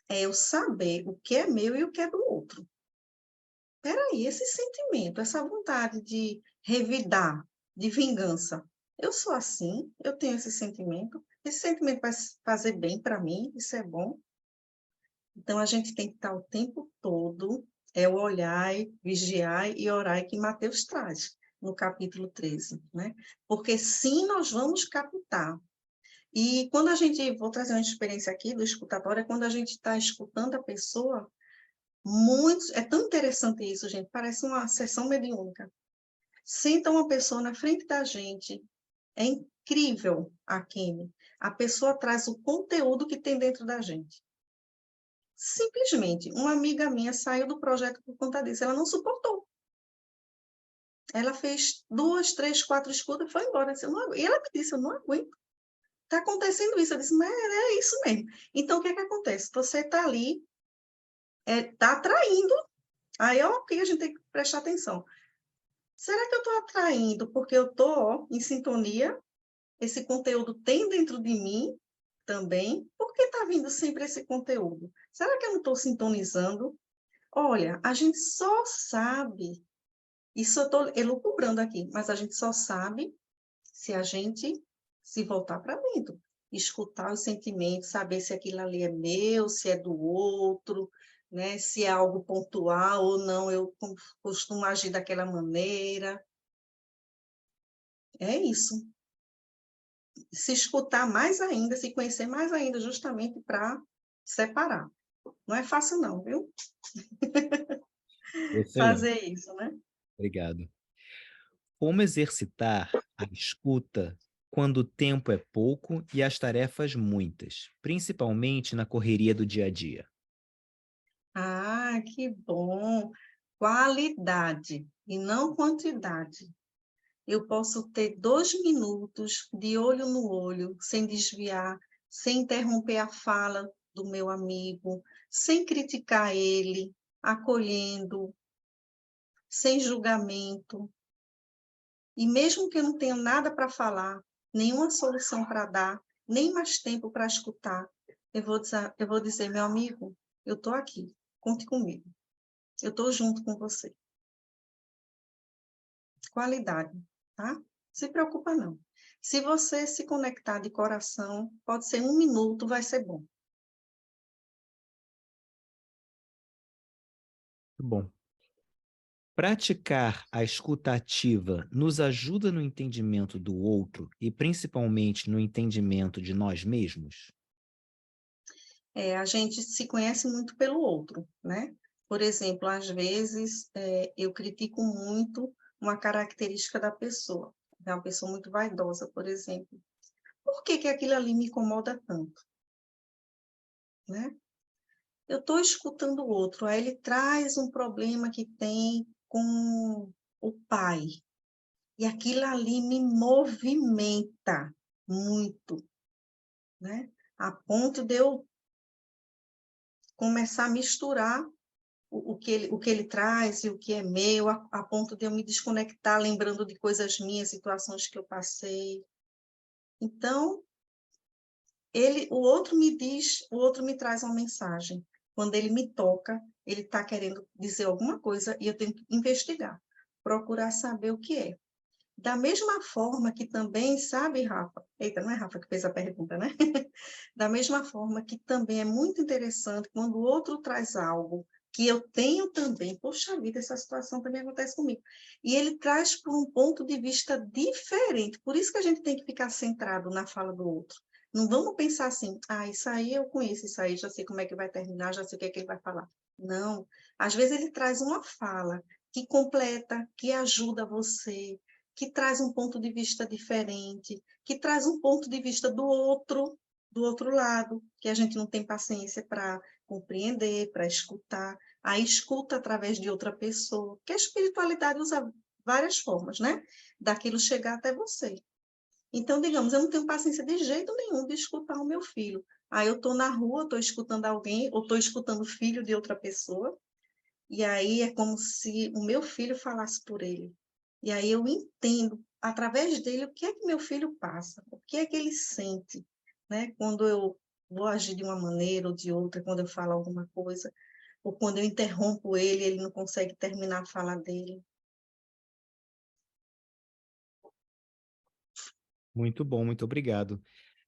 É eu saber o que é meu e o que é do outro. Peraí, esse sentimento, essa vontade de revidar, de vingança, eu sou assim, eu tenho esse sentimento vai fazer bem para mim, isso é bom. Então, a gente tem que estar o tempo todo, o olhar, vigiar e orar, que Mateus traz no capítulo 13, né? Porque sim, nós vamos captar. E quando a gente, vou trazer uma experiência aqui do escutatório, é quando a gente está escutando a pessoa, é tão interessante isso, gente, parece uma sessão mediúnica. Senta uma pessoa na frente da gente, é incrível a química. A pessoa traz o conteúdo que tem dentro da gente. Simplesmente, uma amiga minha saiu do projeto por conta disso, ela não suportou. Ela fez 2, 3, 4 escutas e foi embora. E ela me disse, eu não aguento. Está acontecendo isso. Eu disse, mas é isso mesmo. Então, o que é que acontece? Você está ali, está atraindo. Aí, ó, o que a gente tem que prestar atenção. Será que eu estou atraindo porque eu estou em sintonia? Esse conteúdo tem dentro de mim também? Por que está vindo sempre esse conteúdo? Será que eu não estou sintonizando? Olha, a gente só sabe, isso eu estou elucubrando aqui, mas a gente só sabe se a gente se voltar para dentro, escutar os sentimentos, saber se aquilo ali é meu, se é do outro, né? Se é algo pontual ou não, eu costumo agir daquela maneira. É isso. Se escutar mais ainda, se conhecer mais ainda, justamente para separar. Não é fácil não, viu? Excelente, Fazer isso, né? obrigado. Como exercitar a escuta quando o tempo é pouco e as tarefas muitas, principalmente na correria do dia a dia? Ah, que bom! Qualidade e não quantidade. Eu posso ter 2 minutos de olho no olho, sem desviar, sem interromper a fala do meu amigo, sem criticar ele, acolhendo, sem julgamento. E mesmo que eu não tenha nada para falar, nenhuma solução para dar, nem mais tempo para escutar, eu vou dizer, meu amigo, eu estou aqui, conte comigo. Eu estou junto com você. Qualidade, tá? Se preocupa não. Se você se conectar de coração, pode ser 1 minuto, vai ser bom. Bom. Praticar a escuta ativa nos ajuda no entendimento do outro e principalmente no entendimento de nós mesmos? A gente se conhece muito pelo outro, né? Por exemplo, às vezes eu critico muito uma característica da pessoa. É uma pessoa muito vaidosa, por exemplo. Por que que aquilo ali me incomoda tanto, né? Eu estou escutando o outro, aí ele traz um problema que tem com o pai, e aquilo ali me movimenta muito, né? A ponto de eu começar a misturar o que ele traz e o que é meu, a ponto de eu me desconectar, lembrando de coisas minhas, situações que eu passei. Então, o outro me traz uma mensagem. Quando ele me toca, ele está querendo dizer alguma coisa e eu tenho que investigar, procurar saber o que é. Da mesma forma que também, sabe, Rafa? Eita, não é Rafa que fez a pergunta, né? Da mesma forma que também é muito interessante quando o outro traz algo que eu tenho também. Poxa vida, essa situação também acontece comigo. E ele traz por um ponto de vista diferente. Por isso que a gente tem que ficar centrado na fala do outro. Não vamos pensar assim, isso aí eu conheço, isso aí já sei como é que vai terminar, já sei o que é que ele vai falar. Não. Às vezes ele traz uma fala que completa, que ajuda você, que traz um ponto de vista diferente, que traz um ponto de vista do outro lado, que a gente não tem paciência para compreender, para escutar. A escuta através de outra pessoa, que a espiritualidade usa várias formas, né? Daquilo chegar até você. Então, digamos, eu não tenho paciência de jeito nenhum de escutar o meu filho. Aí eu estou na rua, estou escutando alguém, ou estou escutando o filho de outra pessoa, e aí é como se o meu filho falasse por ele. E aí eu entendo, através dele, o que é que meu filho passa, o que é que ele sente, né? Quando eu vou agir de uma maneira ou de outra, quando eu falo alguma coisa, ou quando eu interrompo ele, ele não consegue terminar a fala dele. Muito bom, muito obrigado.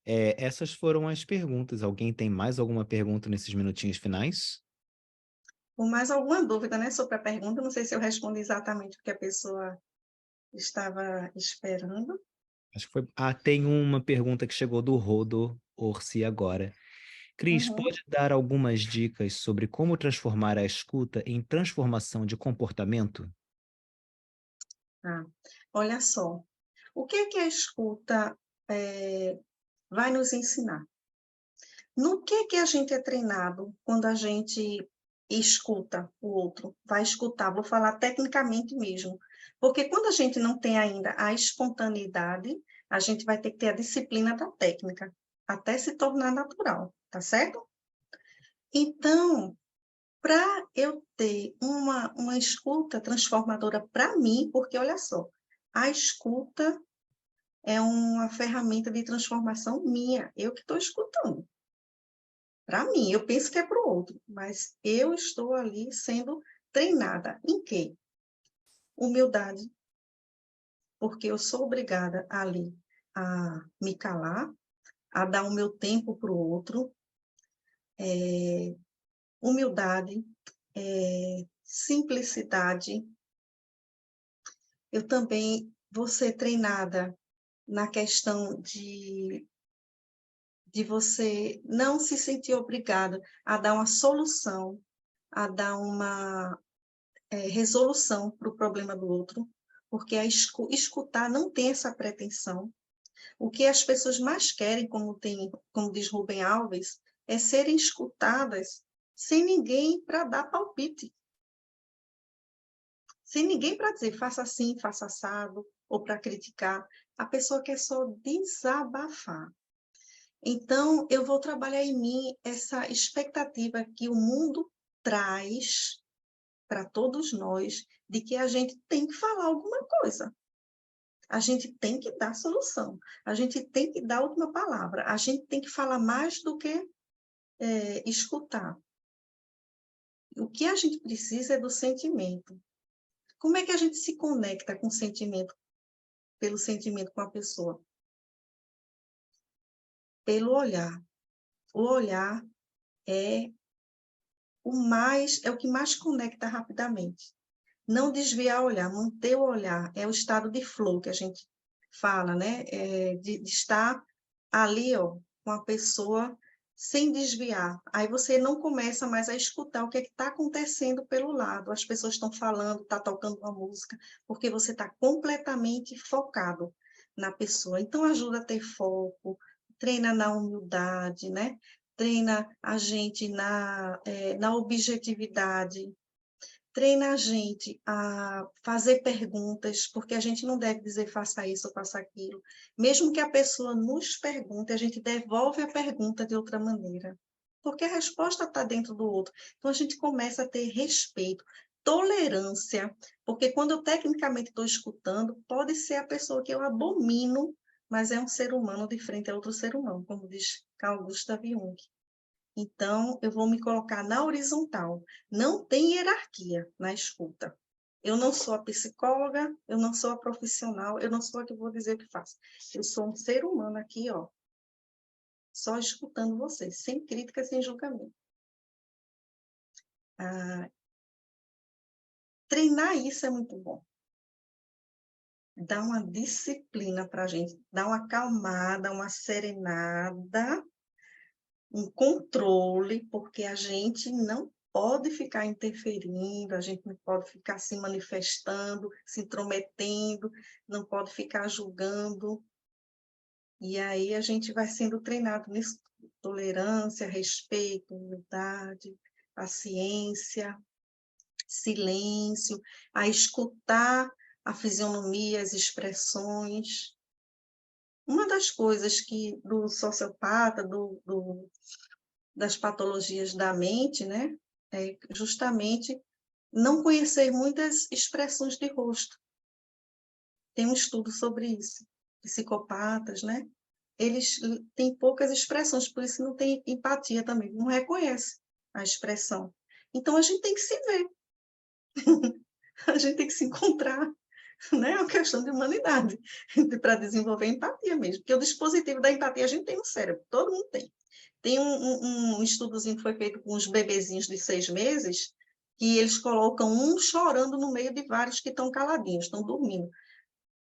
Essas foram as perguntas. Alguém tem mais alguma pergunta nesses minutinhos finais? Ou mais alguma dúvida, né, sobre a pergunta, não sei se eu respondi exatamente o que a pessoa estava esperando. Acho que foi. Tem uma pergunta que chegou do Rodo Orsi agora. Cris, Uhum. pode dar algumas dicas sobre como transformar a escuta em transformação de comportamento? Ah, olha só, o que é que a escuta vai nos ensinar? No que a gente é treinado quando a gente escuta o outro? Vai escutar, vou falar tecnicamente mesmo. Porque quando a gente não tem ainda a espontaneidade, a gente vai ter que ter a disciplina da técnica, até se tornar natural, tá certo? Então, para eu ter uma escuta transformadora para mim, porque olha só, a escuta é uma ferramenta de transformação minha, eu que estou escutando. Para mim, eu penso que é para o outro, mas eu estou ali sendo treinada em quê? Humildade, porque eu sou obrigada ali a me calar, a dar o meu tempo para o outro, humildade, simplicidade. Eu também vou ser treinada na questão de você não se sentir obrigada a dar uma solução, a dar uma resolução para o problema do outro, porque escutar não tem essa pretensão. O que as pessoas mais querem, como diz Rubem Alves, é serem escutadas sem ninguém para dar palpite, sem ninguém para dizer faça assim, faça assado, ou para criticar. A pessoa quer só desabafar. Então, eu vou trabalhar em mim essa expectativa que o mundo traz para todos nós, de que a gente tem que falar alguma coisa. A gente tem que dar solução. A gente tem que dar a última palavra. A gente tem que falar mais do que escutar. O que a gente precisa é do sentimento. Como é que a gente se conecta com o sentimento, pelo sentimento com a pessoa? Pelo olhar. O olhar é o que mais conecta rapidamente. Não desviar o olhar, manter o olhar, é o estado de flow que a gente fala, né? De estar ali, ó, com a pessoa sem desviar. Aí você não começa mais a escutar o que é que está acontecendo pelo lado. As pessoas estão falando, está tocando uma música, porque você está completamente focado na pessoa. Então, ajuda a ter foco, treina na humildade, né? Treina a gente na objetividade, treina a gente a fazer perguntas, porque a gente não deve dizer faça isso ou faça aquilo. Mesmo que a pessoa nos pergunte, a gente devolve a pergunta de outra maneira, porque a resposta está dentro do outro. Então, a gente começa a ter respeito, tolerância, porque quando eu tecnicamente estou escutando, pode ser a pessoa que eu abomino, mas é um ser humano de frente a outro ser humano, como diz Carl Gustav Jung. Então, eu vou me colocar na horizontal. Não tem hierarquia na escuta. Eu não sou a psicóloga, eu não sou a profissional, eu não sou a que vou dizer o que faço. Eu sou um ser humano aqui, ó, só escutando vocês, sem crítica, sem julgamento. Treinar isso é muito bom. Dá uma disciplina para a gente, dá uma acalmada, uma serenada, um controle, porque a gente não pode ficar interferindo, a gente não pode ficar se manifestando, se intrometendo, não pode ficar julgando. E aí a gente vai sendo treinado nisso, tolerância, respeito, humildade, paciência, silêncio, a escutar a fisionomia, as expressões. Uma das coisas que do sociopata, das patologias da mente, né, é justamente não conhecer muitas expressões de rosto. Tem um estudo sobre isso. Psicopatas, né? Eles têm poucas expressões, por isso não tem empatia também, não reconhece a expressão. Então, a gente tem que se ver, a gente tem que se encontrar, né? É uma questão de humanidade, para desenvolver empatia mesmo, porque o dispositivo da empatia a gente tem no cérebro, todo mundo tem. Tem um estudozinho que foi feito com os bebezinhos de 6 meses, que eles colocam um chorando no meio de vários que estão caladinhos, estão dormindo.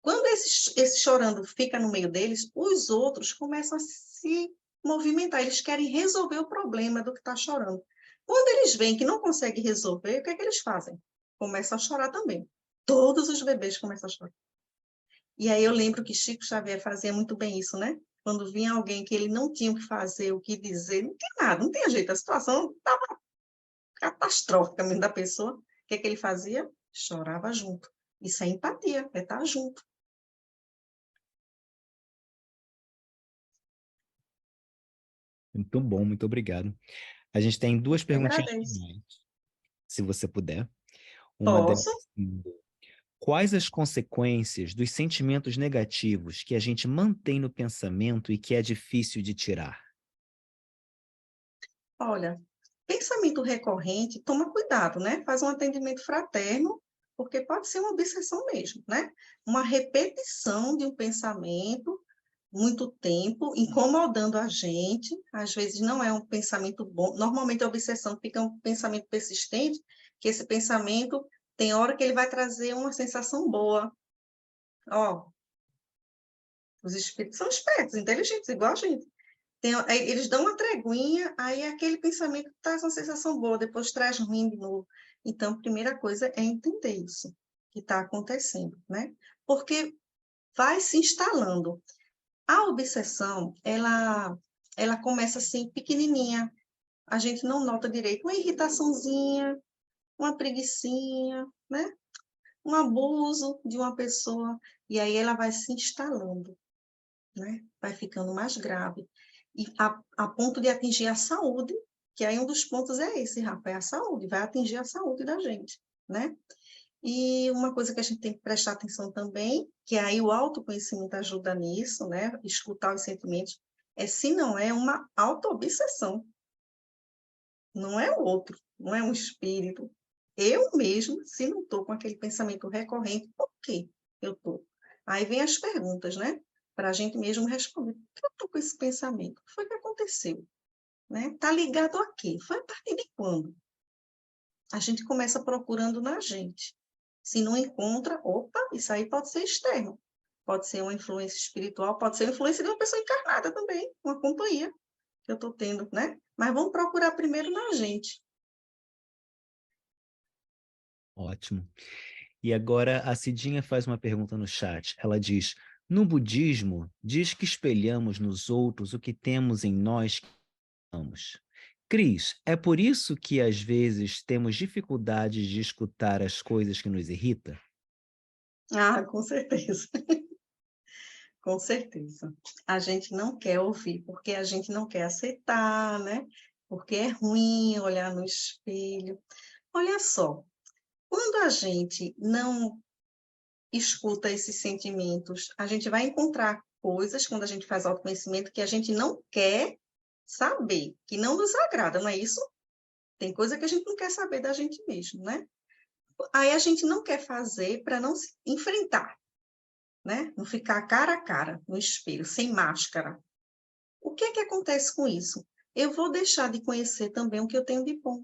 Quando esse chorando fica no meio deles, os outros começam a se movimentar, eles querem resolver o problema do que está chorando. Quando eles veem que não conseguem resolver, o que é que eles fazem? Começam a chorar também. Todos os bebês começam a chorar. E aí eu lembro que Chico Xavier fazia muito bem isso, né? Quando vinha alguém que ele não tinha o que fazer, o que dizer, não tinha nada, não tinha jeito, a situação estava catastrófica mesmo da pessoa, o que é que ele fazia? Chorava junto. Isso é empatia, é estar junto. Muito bom, muito obrigado. A gente tem duas Eu perguntinhas agradeço. finais, se você puder. Uma delas, Posso? quais as consequências dos sentimentos negativos que a gente mantém no pensamento e que é difícil de tirar? Olha, pensamento recorrente, toma cuidado, né? Faz um atendimento fraterno, porque pode ser uma obsessão mesmo, né? Uma repetição de um pensamento muito tempo, incomodando a gente, às vezes não é um pensamento bom, normalmente a obsessão fica um pensamento persistente, que esse pensamento tem hora que ele vai trazer uma sensação boa. Ó, os espíritos são espertos, inteligentes, igual a gente. Eles dão uma treguinha, aí aquele pensamento traz uma sensação boa, depois traz ruim de novo. Então, a primeira coisa é entender isso que está acontecendo, né? Porque vai se instalando. A obsessão, ela começa assim, pequenininha. A gente não nota direito. Uma irritaçãozinha, uma preguicinha, né? Um abuso de uma pessoa. E aí ela vai se instalando, né? Vai ficando mais grave. E a ponto de atingir a saúde, que aí um dos pontos é esse, Rafa, é a saúde. Vai atingir a saúde da gente, né? E uma coisa que a gente tem que prestar atenção também, que aí o autoconhecimento ajuda nisso, né? Escutar os sentimentos, é se não é uma auto-obsessão. Não é o outro, não é um espírito. Eu mesmo, se não estou com aquele pensamento recorrente, por que eu estou? Aí vem as perguntas, né? Para a gente mesmo responder. Por que eu estou com esse pensamento. O que foi que aconteceu? Né? Tá ligado a quê? Foi a partir de quando? A gente começa procurando na gente. Se não encontra, opa, isso aí pode ser externo. Pode ser uma influência espiritual, pode ser uma influência de uma pessoa encarnada também, uma companhia que eu estou tendo, né? Mas vamos procurar primeiro na gente. Ótimo. E agora a Cidinha faz uma pergunta no chat. Ela diz: no budismo, diz que espelhamos nos outros o que temos em nós que amamos. Cris, é por isso que às vezes temos dificuldades de escutar as coisas que nos irritam? Ah, com certeza. Com certeza. A gente não quer ouvir, porque a gente não quer aceitar, né? Porque é ruim olhar no espelho. Olha só, quando a gente não escuta esses sentimentos, a gente vai encontrar coisas, quando a gente faz autoconhecimento, que a gente não quer saber, que não nos agrada, não é isso? Tem coisa que a gente não quer saber da gente mesmo, né? Aí a gente não quer fazer para não se enfrentar, né? Não ficar cara a cara no espelho, sem máscara. O que é que acontece com isso? Eu vou deixar de conhecer também o que eu tenho de bom.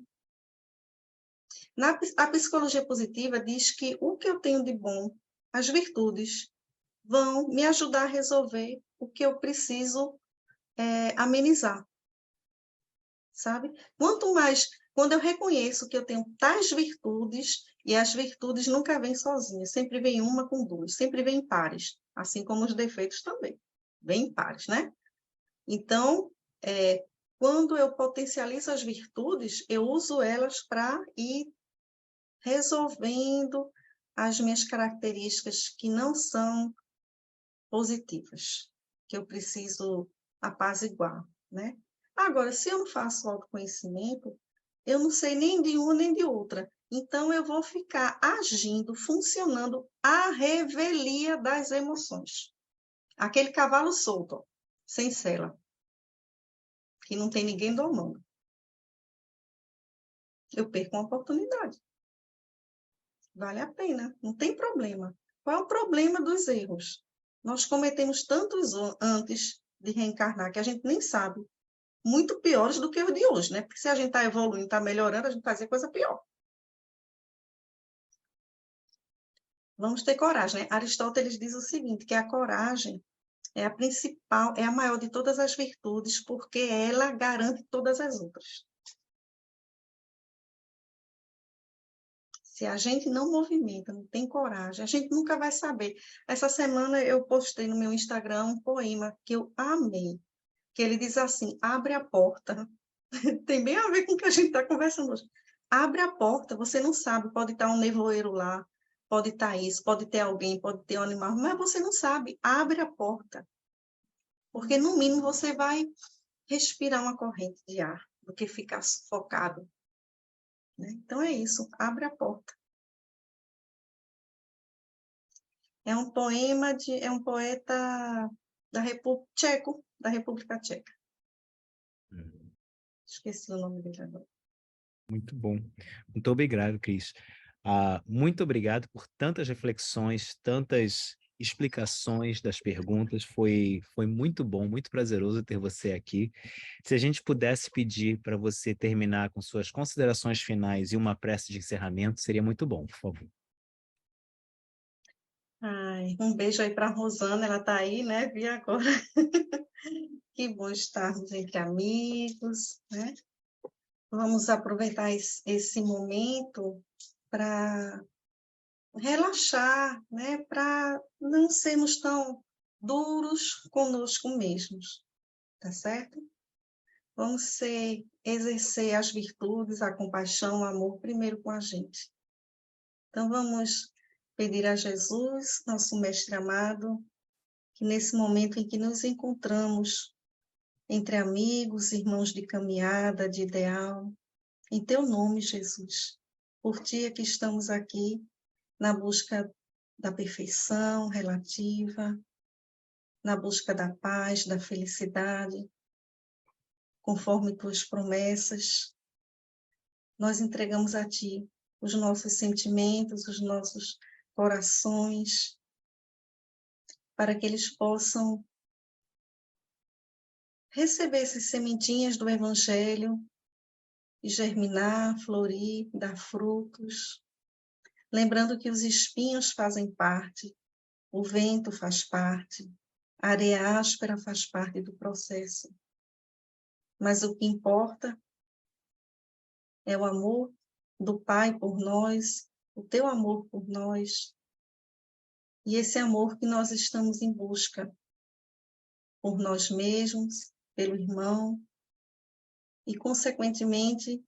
A psicologia positiva diz que o que eu tenho de bom, as virtudes, vão me ajudar a resolver o que eu preciso amenizar, sabe? Quanto mais, quando eu reconheço que eu tenho tais virtudes, e as virtudes nunca vêm sozinhas, sempre vem uma com duas, sempre vem em pares, assim como os defeitos também, vêm em pares, né? Então, quando eu potencializo as virtudes, eu uso elas para ir resolvendo as minhas características que não são positivas, que eu preciso apaziguar, né? Agora, se eu não faço autoconhecimento, eu não sei nem de uma nem de outra. Então, eu vou ficar agindo, funcionando à revelia das emoções. Aquele cavalo solto, ó, sem sela, que não tem ninguém domando. Eu perco uma oportunidade. Vale a pena, não tem problema. Qual é o problema dos erros? Nós cometemos tantos antes de reencarnar que a gente nem sabe. Muito piores do que os de hoje, né? Porque se a gente está evoluindo, está melhorando, a gente fazia coisa pior. Vamos ter coragem, né? Aristóteles diz o seguinte, que a coragem é a principal, é a maior de todas as virtudes, porque ela garante todas as outras. Se a gente não movimenta, não tem coragem, a gente nunca vai saber. Essa semana eu postei no meu Instagram um poema que eu amei, que ele diz assim, abre a porta. Tem bem a ver com o que a gente está conversando hoje. Abre a porta, você não sabe, pode estar um nevoeiro lá, pode estar isso, pode ter alguém, pode ter um animal, mas você não sabe. Abre a porta, porque no mínimo você vai respirar uma corrente de ar, do que ficar sufocado. Né? Então é isso, abre a porta. É um poema é um poeta tcheco, da República Tcheca. Esqueci o nome dele agora. Muito bom. Muito obrigado, Cris. Muito obrigado por tantas reflexões, tantas explicações das perguntas. Foi muito bom, muito prazeroso ter você aqui. Se a gente pudesse pedir para você terminar com suas considerações finais e uma prece de encerramento, seria muito bom, por favor. Ai, um beijo aí para a Rosana, ela está aí, né? Vi agora. Que bom estarmos entre amigos, né? Vamos aproveitar esse momento para relaxar, né? Para não sermos tão duros conosco mesmos, tá certo? Vamos exercer as virtudes, a compaixão, o amor primeiro com a gente. Então, vamos pedir a Jesus, nosso Mestre amado, que nesse momento em que nos encontramos entre amigos, irmãos de caminhada, de ideal, em teu nome, Jesus, por ti é que estamos aqui na busca da perfeição relativa, na busca da paz, da felicidade, conforme tuas promessas, nós entregamos a ti os nossos sentimentos, os nossos corações, para que eles possam receber essas sementinhas do Evangelho e germinar, florir, dar frutos. Lembrando que os espinhos fazem parte, o vento faz parte, a areia áspera faz parte do processo. Mas o que importa é o amor do Pai por nós, o teu amor por nós, e esse amor que nós estamos em busca por nós mesmos, pelo irmão, e, consequentemente,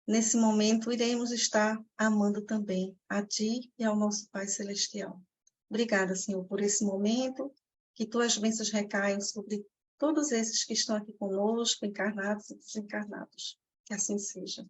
nesse momento, iremos estar amando também a Ti e ao nosso Pai Celestial. Obrigada, Senhor, por esse momento, que Tuas bênçãos recaiam sobre todos esses que estão aqui conosco, encarnados e desencarnados. Que assim seja.